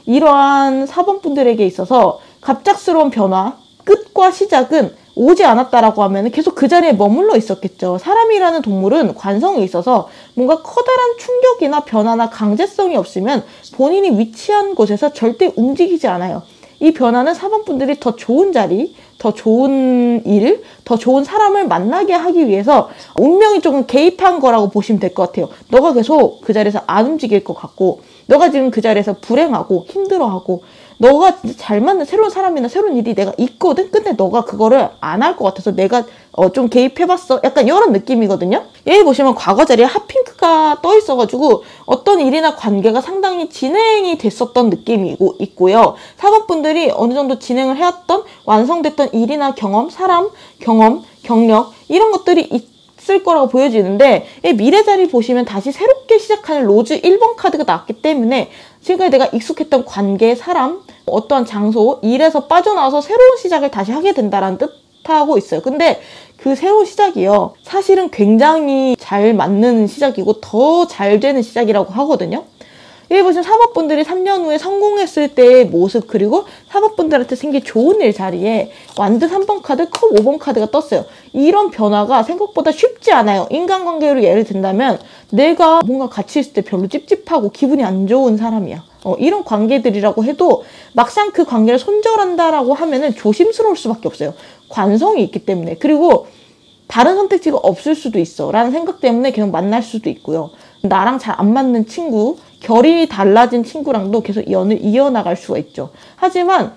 이러한 4번 분들에게 있어서 갑작스러운 변화, 끝과 시작은 오지 않았다라고 하면 계속 그 자리에 머물러 있었겠죠. 사람이라는 동물은 관성이 있어서 뭔가 커다란 충격이나 변화나 강제성이 없으면 본인이 위치한 곳에서 절대 움직이지 않아요. 이 변화는 4번 분들이 더 좋은 자리, 더 좋은 일, 더 좋은 사람을 만나게 하기 위해서 운명이 조금 개입한 거라고 보시면 될 것 같아요. 너가 계속 그 자리에서 안 움직일 것 같고, 너가 지금 그 자리에서 불행하고 힘들어하고, 너가 잘 맞는 새로운 사람이나 새로운 일이 내가 있거든? 근데 너가 그거를 안 할 것 같아서 내가 좀 개입해봤어. 약간 이런 느낌이거든요. 여기 보시면 과거 자리에 핫핑크가 떠 있어가지고 어떤 일이나 관계가 상당히 진행이 됐었던 느낌이 있고요. 4번 분들이 어느 정도 진행을 해왔던, 완성됐던 일이나 경험, 사람, 경험, 경력 이런 것들이 있을 거라고 보여지는데, 이 미래 자리 보시면 다시 새롭게 시작하는 로즈 1번 카드가 나왔기 때문에 지금까지 내가 익숙했던 관계, 사람, 어떤 장소, 일에서 빠져나와서 새로운 시작을 다시 하게 된다는 뜻하고 있어요. 근데 그 새로운 시작이요, 사실은 굉장히 잘 맞는 시작이고 더 잘 되는 시작이라고 하거든요. 여기 보시면 4번 분들이 3년 후에 성공했을 때의 모습, 그리고 4번 분들한테 생긴 좋은 일 자리에 완드 3번 카드, 컵 5번 카드가 떴어요. 이런 변화가 생각보다 쉽지 않아요. 인간관계로 예를 든다면 내가 뭔가 같이 있을 때 별로 찝찝하고 기분이 안 좋은 사람이야. 이런 관계들이라고 해도 막상 그 관계를 손절한다라고 하면은 조심스러울 수밖에 없어요. 관성이 있기 때문에. 그리고 다른 선택지가 없을 수도 있어 라는 생각 때문에 계속 만날 수도 있고요. 나랑 잘 안 맞는 친구, 결이 달라진 친구랑도 계속 연을 이어나갈 수가 있죠. 하지만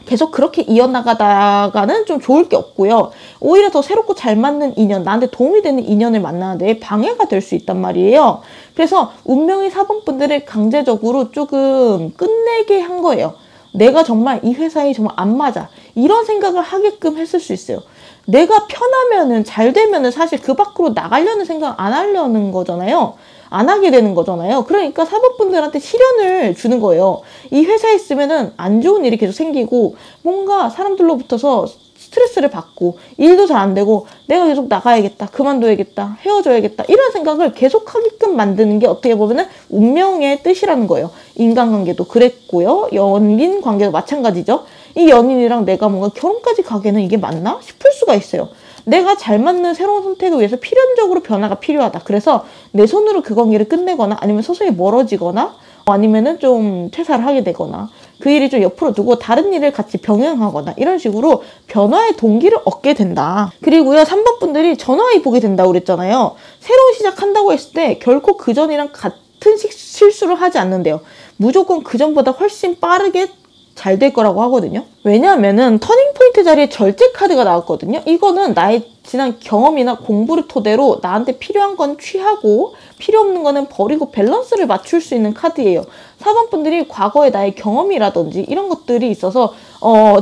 계속 그렇게 이어나가다가는 좀 좋을 게 없고요. 오히려 더 새롭고 잘 맞는 인연, 나한테 도움이 되는 인연을 만나는데 방해가 될 수 있단 말이에요. 그래서 운명의 4번 분들을 강제적으로 조금 끝내게 한 거예요. 내가 정말 이 회사에 정말 안 맞아. 이런 생각을 하게끔 했을 수 있어요. 내가 편하면은 잘 되면은 사실 그 밖으로 나가려는 생각 안 하려는 거잖아요. 안 하게 되는 거잖아요. 그러니까 사법분들한테 시련을 주는 거예요. 이 회사에 있으면은 안 좋은 일이 계속 생기고 뭔가 사람들로부터서 스트레스를 받고 일도 잘 안 되고 내가 계속 나가야겠다, 그만둬야겠다, 헤어져야겠다 이런 생각을 계속 하게끔 만드는 게 어떻게 보면은 운명의 뜻이라는 거예요. 인간관계도 그랬고요. 연인 관계도 마찬가지죠. 이 연인이랑 내가 뭔가 결혼까지 가기에는 이게 맞나 싶을 수가 있어요. 내가 잘 맞는 새로운 선택을 위해서 필연적으로 변화가 필요하다. 그래서 내 손으로 그 관계를 끝내거나 아니면 서서히 멀어지거나 아니면은 좀 퇴사를 하게 되거나 그 일이 좀 옆으로 두고 다른 일을 같이 병행하거나 이런 식으로 변화의 동기를 얻게 된다. 그리고요, 3번 분들이 전화위복이 된다고 그랬잖아요. 새로운 시작한다고 했을 때 결코 그전이랑 같은 실수를 하지 않는데요. 무조건 그전보다 훨씬 빠르게 잘 될 거라고 하거든요. 왜냐하면은 터닝포인트 자리에 절제 카드가 나왔거든요. 이거는 나의 지난 경험이나 공부를 토대로 나한테 필요한 건 취하고 필요 없는 거는 버리고 밸런스를 맞출 수 있는 카드예요. 4번 분들이 과거의 나의 경험이라든지 이런 것들이 있어서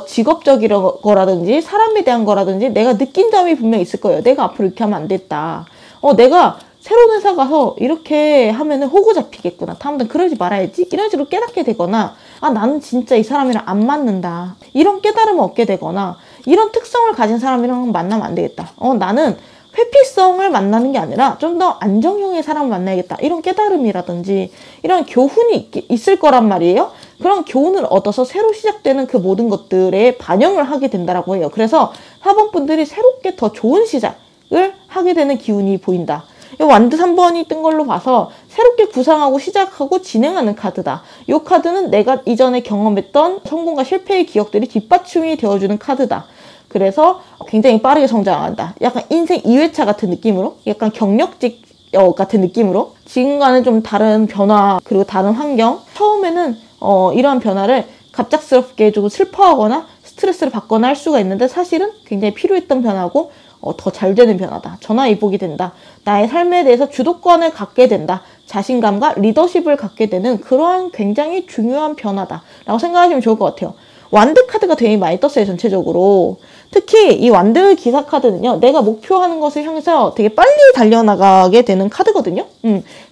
직업적인 거라든지 사람에 대한 거라든지 내가 느낀 점이 분명히 있을 거예요. 내가 앞으로 이렇게 하면 안 됐다. 내가 새로운 회사 가서 이렇게 하면은 호구 잡히겠구나. 다음부터는 그러지 말아야지. 이런 식으로 깨닫게 되거나 나는 진짜 이 사람이랑 안 맞는다. 이런 깨달음을 얻게 되거나 이런 특성을 가진 사람이랑 만나면 안 되겠다. 나는 회피성을 만나는 게 아니라 좀 더 안정형의 사람을 만나야겠다. 이런 깨달음이라든지 이런 교훈이 있을 거란 말이에요. 그런 교훈을 얻어서 새로 시작되는 그 모든 것들에 반영을 하게 된다라고 해요. 그래서 4번 분들이 새롭게 더 좋은 시작을 하게 되는 기운이 보인다. 완드 3번이 뜬 걸로 봐서 새롭게 구상하고 시작하고 진행하는 카드다. 이 카드는 내가 이전에 경험했던 성공과 실패의 기억들이 뒷받침이 되어주는 카드다. 그래서 굉장히 빠르게 성장한다. 약간 인생 2회차 같은 느낌으로, 약간 경력직 같은 느낌으로 지금과는 좀 다른 변화 그리고 다른 환경, 처음에는 이러한 변화를 갑작스럽게 조금 슬퍼하거나 스트레스를 받거나 할 수가 있는데 사실은 굉장히 필요했던 변화고 더 잘 되는 변화다. 전화위복이 된다. 나의 삶에 대해서 주도권을 갖게 된다. 자신감과 리더십을 갖게 되는 그러한 굉장히 중요한 변화다 라고 생각하시면 좋을 것 같아요. 완드 카드가 되게 많이 떴어요. 전체적으로. 특히 이 완드 기사 카드는요, 내가 목표하는 것을 향해서 되게 빨리 달려나가게 되는 카드거든요.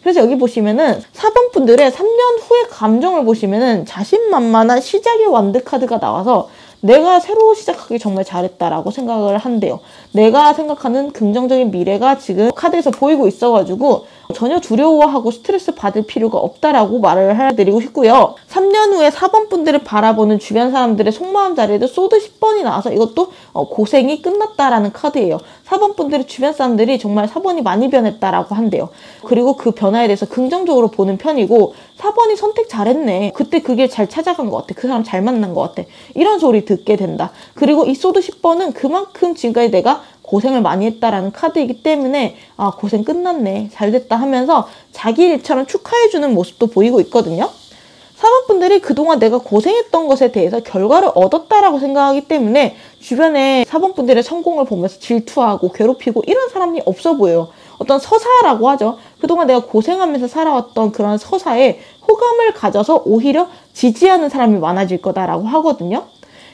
그래서 여기 보시면은 4번 분들의 3년 후의 감정을 보시면은 자신만만한 시작의 완드 카드가 나와서 내가 새로 시작하기 정말 잘했다라고 생각을 한대요. 내가 생각하는 긍정적인 미래가 지금 카드에서 보이고 있어가지고 전혀 두려워하고 스트레스 받을 필요가 없다라고 말을 해드리고 싶고요. 3년 후에 4번 분들을 바라보는 주변 사람들의 속마음 자리에도 소드 10번이 나와서 이것도 고생이 끝났다라는 카드예요. 4번 분들의 주변 사람들이 정말 4번이 많이 변했다라고 한대요. 그리고 그 변화에 대해서 긍정적으로 보는 편이고 4번이 선택 잘했네. 그때 그 길 잘 찾아간 것 같아. 그 사람 잘 만난 것 같아. 이런 소리 듣게 된다. 그리고 이 소드 10번은 그만큼 지금까지 내가 고생을 많이 했다라는 카드이기 때문에 고생 끝났네. 잘 됐다 하면서 자기 일처럼 축하해주는 모습도 보이고 있거든요. 4번 분들이 그동안 내가 고생했던 것에 대해서 결과를 얻었다라고 생각하기 때문에 주변에 4번 분들의 성공을 보면서 질투하고 괴롭히고 이런 사람이 없어 보여요. 어떤 서사라고 하죠. 그동안 내가 고생하면서 살아왔던 그런 서사에 호감을 가져서 오히려 지지하는 사람이 많아질 거다라고 하거든요.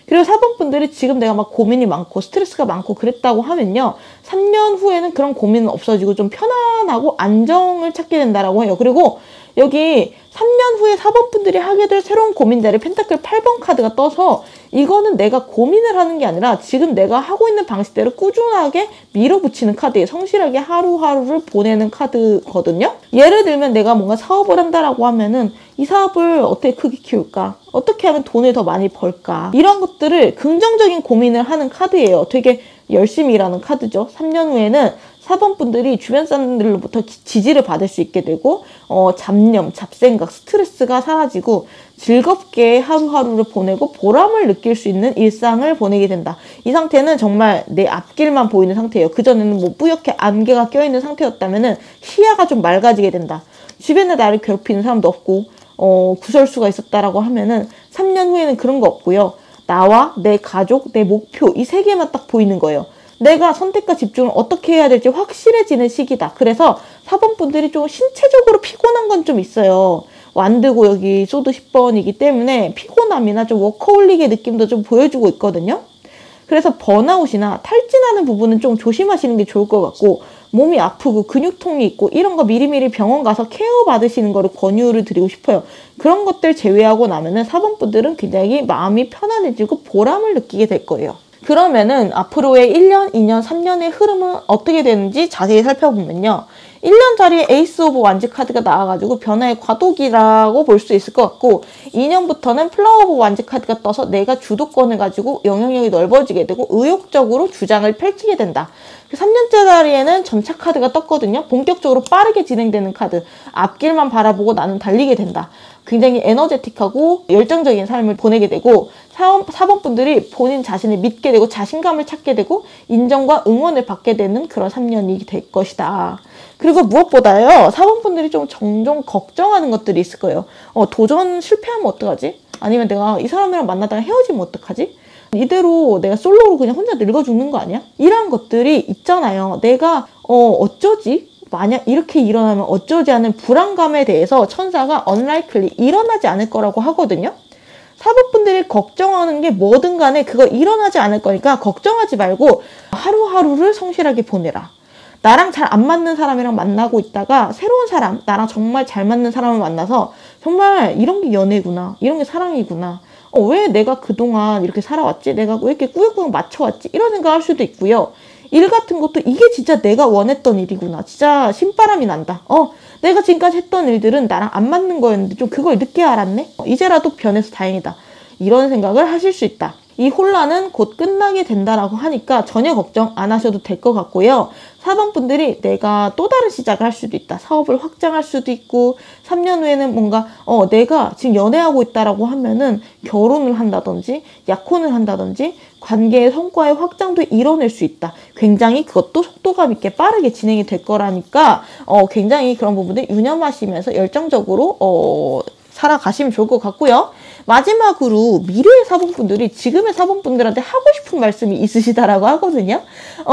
그리고 4번 분들이 지금 내가 막 고민이 많고 스트레스가 많고 그랬다고 하면요, 3년 후에는 그런 고민은 없어지고 좀 편안하고 안정을 찾게 된다라고 해요. 그리고 여기 3년 후에 4번 분들이 하게 될 새로운 고민자리 펜타클 8번 카드가 떠서 이거는 내가 고민을 하는 게 아니라 지금 내가 하고 있는 방식대로 꾸준하게 밀어붙이는 카드예요. 성실하게 하루하루를 보내는 카드거든요. 예를 들면 내가 뭔가 사업을 한다라고 하면은 이 사업을 어떻게 크게 키울까? 어떻게 하면 돈을 더 많이 벌까? 이런 것들을 긍정적인 고민을 하는 카드예요. 되게 열심히 일하는 카드죠. 3년 후에는 4번 분들이 주변 사람들로부터 지지를 받을 수 있게 되고 잡념, 잡생각, 스트레스가 사라지고 즐겁게 하루하루를 보내고 보람을 느낄 수 있는 일상을 보내게 된다. 이 상태는 정말 내 앞길만 보이는 상태예요. 그전에는 뭐 뿌옇게 안개가 껴있는 상태였다면은 시야가 좀 맑아지게 된다. 주변에 나를 괴롭히는 사람도 없고 구설수가 있었다라고 하면은 3년 후에는 그런 거 없고요. 나와 내 가족, 내 목표 이 세 개만 딱 보이는 거예요. 내가 선택과 집중을 어떻게 해야 될지 확실해지는 시기다. 그래서 4번 분들이 좀 신체적으로 피곤한 건 좀 있어요. 완드고 여기 소드 10번이기 때문에 피곤함이나 좀 워커홀릭의 느낌도 좀 보여주고 있거든요. 그래서 번아웃이나 탈진하는 부분은 좀 조심하시는 게 좋을 것 같고, 몸이 아프고 근육통이 있고 이런 거 미리미리 병원 가서 케어 받으시는 거를 권유를 드리고 싶어요. 그런 것들 제외하고 나면은 4번 분들은 굉장히 마음이 편안해지고 보람을 느끼게 될 거예요. 그러면은 앞으로의 1년, 2년, 3년의 흐름은 어떻게 되는지 자세히 살펴보면요. 1년짜리 에이스 오브 완즈 카드가 나와가지고 변화의 과도기라고 볼 수 있을 것 같고, 2년부터는 플라워 오브 완즈 카드가 떠서 내가 주도권을 가지고 영향력이 넓어지게 되고 의욕적으로 주장을 펼치게 된다. 3년짜리에는 전차 카드가 떴거든요. 본격적으로 빠르게 진행되는 카드. 앞길만 바라보고 나는 달리게 된다. 굉장히 에너제틱하고 열정적인 삶을 보내게 되고, 4번 분들이 본인 자신을 믿게 되고 자신감을 찾게 되고 인정과 응원을 받게 되는 그런 3년이 될 것이다. 그리고 무엇보다요, 4번 분들이 좀 종종 걱정하는 것들이 있을 거예요. 도전 실패하면 어떡하지? 아니면 내가 이 사람이랑 만나다가 헤어지면 어떡하지? 이대로 내가 솔로로 그냥 혼자 늙어 죽는 거 아니야? 이런 것들이 있잖아요. 내가 어쩌지? 만약 이렇게 일어나면 어쩌지 하는 불안감에 대해서 천사가 unlikely, 일어나지 않을 거라고 하거든요. 4번 분들이 걱정하는 게 뭐든 간에 그거 일어나지 않을 거니까 걱정하지 말고 하루하루를 성실하게 보내라. 나랑 잘 안 맞는 사람이랑 만나고 있다가 새로운 사람, 나랑 정말 잘 맞는 사람을 만나서 정말 이런 게 연애구나, 이런 게 사랑이구나, 왜 내가 그동안 이렇게 살아왔지? 내가 왜 이렇게 꾸역꾸역 맞춰왔지? 이런 생각할 수도 있고요. 일 같은 것도 이게 진짜 내가 원했던 일이구나. 진짜 신바람이 난다. 내가 지금까지 했던 일들은 나랑 안 맞는 거였는데 좀 그걸 늦게 알았네? 이제라도 변해서 다행이다. 이런 생각을 하실 수 있다. 이 혼란은 곧 끝나게 된다라고 하니까 전혀 걱정 안 하셔도 될 것 같고요. 4번 분들이 내가 또 다른 시작을 할 수도 있다. 사업을 확장할 수도 있고, 3년 후에는 뭔가 내가 지금 연애하고 있다라고 하면은 결혼을 한다든지 약혼을 한다든지 관계의 성과의 확장도 이뤄낼 수 있다. 굉장히 그것도 속도감 있게 빠르게 진행이 될 거라니까 굉장히 그런 부분들 유념하시면서 열정적으로 살아가시면 좋을 것 같고요. 마지막으로 미래의 4번 분들이 지금의 4번 분들한테 하고 싶은 말씀이 있으시다라고 하거든요.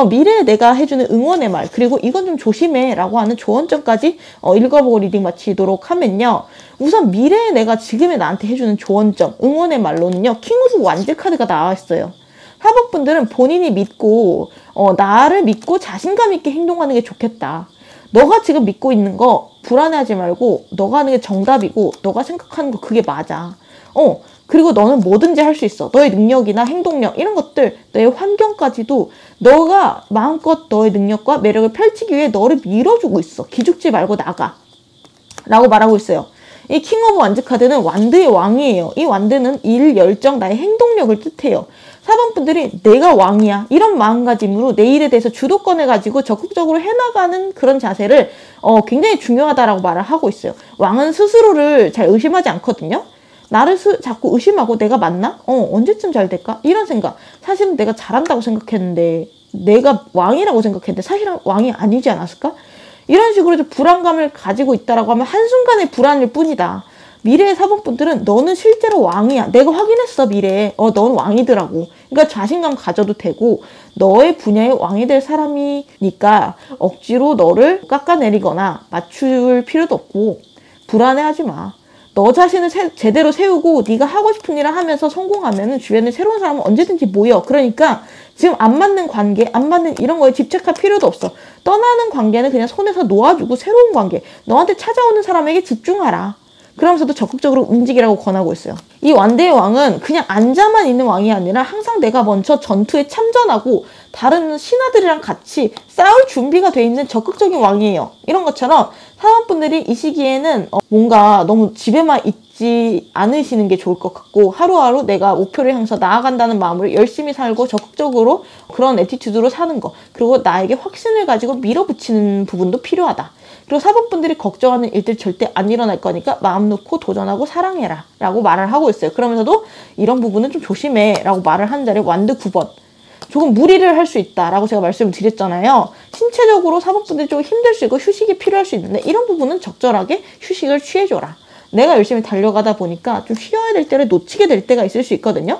미래에 내가 해주는 응원의 말, 그리고 이건 좀 조심해 라고 하는 조언점까지 읽어보고 리딩 마치도록 하면요. 우선 미래에 내가 지금의 나한테 해주는 조언점, 응원의 말로는요, 킹 오브 완즈 카드가 나와 있어요. 4번 분들은 본인이 믿고 나를 믿고 자신감 있게 행동하는 게 좋겠다. 너가 지금 믿고 있는 거 불안해하지 말고 너가 하는 게 정답이고 너가 생각하는 거 그게 맞아. 그리고 너는 뭐든지 할 수 있어. 너의 능력이나 행동력 이런 것들, 너의 환경까지도 너가 마음껏 너의 능력과 매력을 펼치기 위해 너를 밀어주고 있어. 기죽지 말고 나가 라고 말하고 있어요. 이 킹 오브 완즈 카드는 완드의 왕이에요. 이 완드는 일, 열정, 나의 행동력을 뜻해요. 4번 분들이 내가 왕이야 이런 마음가짐으로 내 일에 대해서 주도권을 가지고 적극적으로 해나가는 그런 자세를 굉장히 중요하다라고 말을 하고 있어요. 왕은 스스로를 잘 의심하지 않거든요. 나를 자꾸 의심하고 내가 맞나? 언제쯤 잘 될까? 이런 생각. 사실은 내가 잘한다고 생각했는데, 내가 왕이라고 생각했는데 사실은 왕이 아니지 않았을까? 이런 식으로 좀 불안감을 가지고 있다라고 하면 한순간의 불안일 뿐이다. 미래의 4번 분들은 너는 실제로 왕이야. 내가 확인했어, 미래에. 너는 왕이더라고. 그러니까 자신감 가져도 되고, 너의 분야의 왕이 될 사람이니까 억지로 너를 깎아내리거나 맞출 필요도 없고, 불안해하지 마. 너 자신을 제대로 세우고 네가 하고 싶은 일을 하면서 성공하면 주변에 새로운 사람은 언제든지 모여. 그러니까 지금 안 맞는 관계, 안 맞는 이런 거에 집착할 필요도 없어. 떠나는 관계는 그냥 손에서 놓아주고 새로운 관계, 너한테 찾아오는 사람에게 집중하라. 그러면서도 적극적으로 움직이라고 권하고 있어요. 이 완드의 왕은 그냥 앉아만 있는 왕이 아니라 항상 내가 먼저 전투에 참전하고 다른 신하들이랑 같이 싸울 준비가 돼 있는 적극적인 왕이에요. 이런 것처럼 사람분들이 이 시기에는 뭔가 너무 집에만 있지 않으시는 게 좋을 것 같고, 하루하루 내가 목표를 향해서 나아간다는 마음으로 열심히 살고 적극적으로 그런 애티튜드로 사는 거, 그리고 나에게 확신을 가지고 밀어붙이는 부분도 필요하다. 그리고 4번 분들이 걱정하는 일들 절대 안 일어날 거니까 마음 놓고 도전하고 사랑해라 라고 말을 하고 있어요. 그러면서도 이런 부분은 좀 조심해 라고 말을 하는 자리에 완드 9번, 조금 무리를 할 수 있다라고 제가 말씀을 드렸잖아요. 신체적으로 4번 분들이 좀 힘들 수 있고 휴식이 필요할 수 있는데, 이런 부분은 적절하게 휴식을 취해줘라. 내가 열심히 달려가다 보니까 좀 쉬어야 될 때를 놓치게 될 때가 있을 수 있거든요.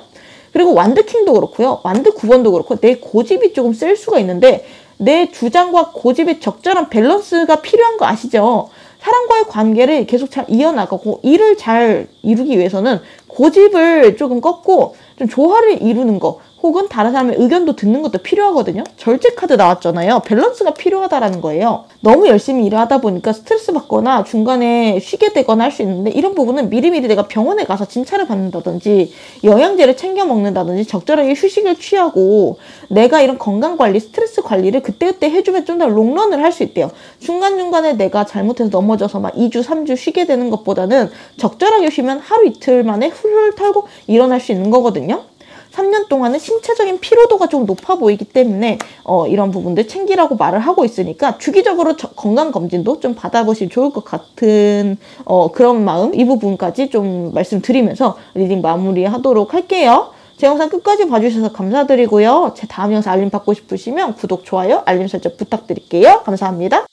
그리고 완드킹도 그렇고요. 완드 9번도 그렇고, 내 고집이 조금 셀 수가 있는데 내 주장과 고집의 적절한 밸런스가 필요한 거 아시죠? 사람과의 관계를 계속 잘 이어나가고 일을 잘 이루기 위해서는 고집을 조금 꺾고 좀 조화를 이루는 거, 혹은 다른 사람의 의견도 듣는 것도 필요하거든요. 절제 카드 나왔잖아요. 밸런스가 필요하다라는 거예요. 너무 열심히 일을 하다 보니까 스트레스 받거나 중간에 쉬게 되거나 할 수 있는데, 이런 부분은 미리미리 내가 병원에 가서 진찰을 받는다든지 영양제를 챙겨 먹는다든지 적절하게 휴식을 취하고 내가 이런 건강관리, 스트레스 관리를 그때그때 해주면 좀 더 롱런을 할 수 있대요. 중간중간에 내가 잘못해서 넘어져서 막 2주, 3주 쉬게 되는 것보다는 적절하게 쉬면 하루 이틀 만에 훌훌 털고 일어날 수 있는 거거든요. 3년 동안은 신체적인 피로도가 좀 높아 보이기 때문에 이런 부분들 챙기라고 말을 하고 있으니까 주기적으로 건강검진도 좀 받아보시면 좋을 것 같은 그런 마음, 이 부분까지 좀 말씀드리면서 리딩 마무리하도록 할게요. 제 영상 끝까지 봐주셔서 감사드리고요. 제 다음 영상 알림 받고 싶으시면 구독, 좋아요, 알림 설정 부탁드릴게요. 감사합니다.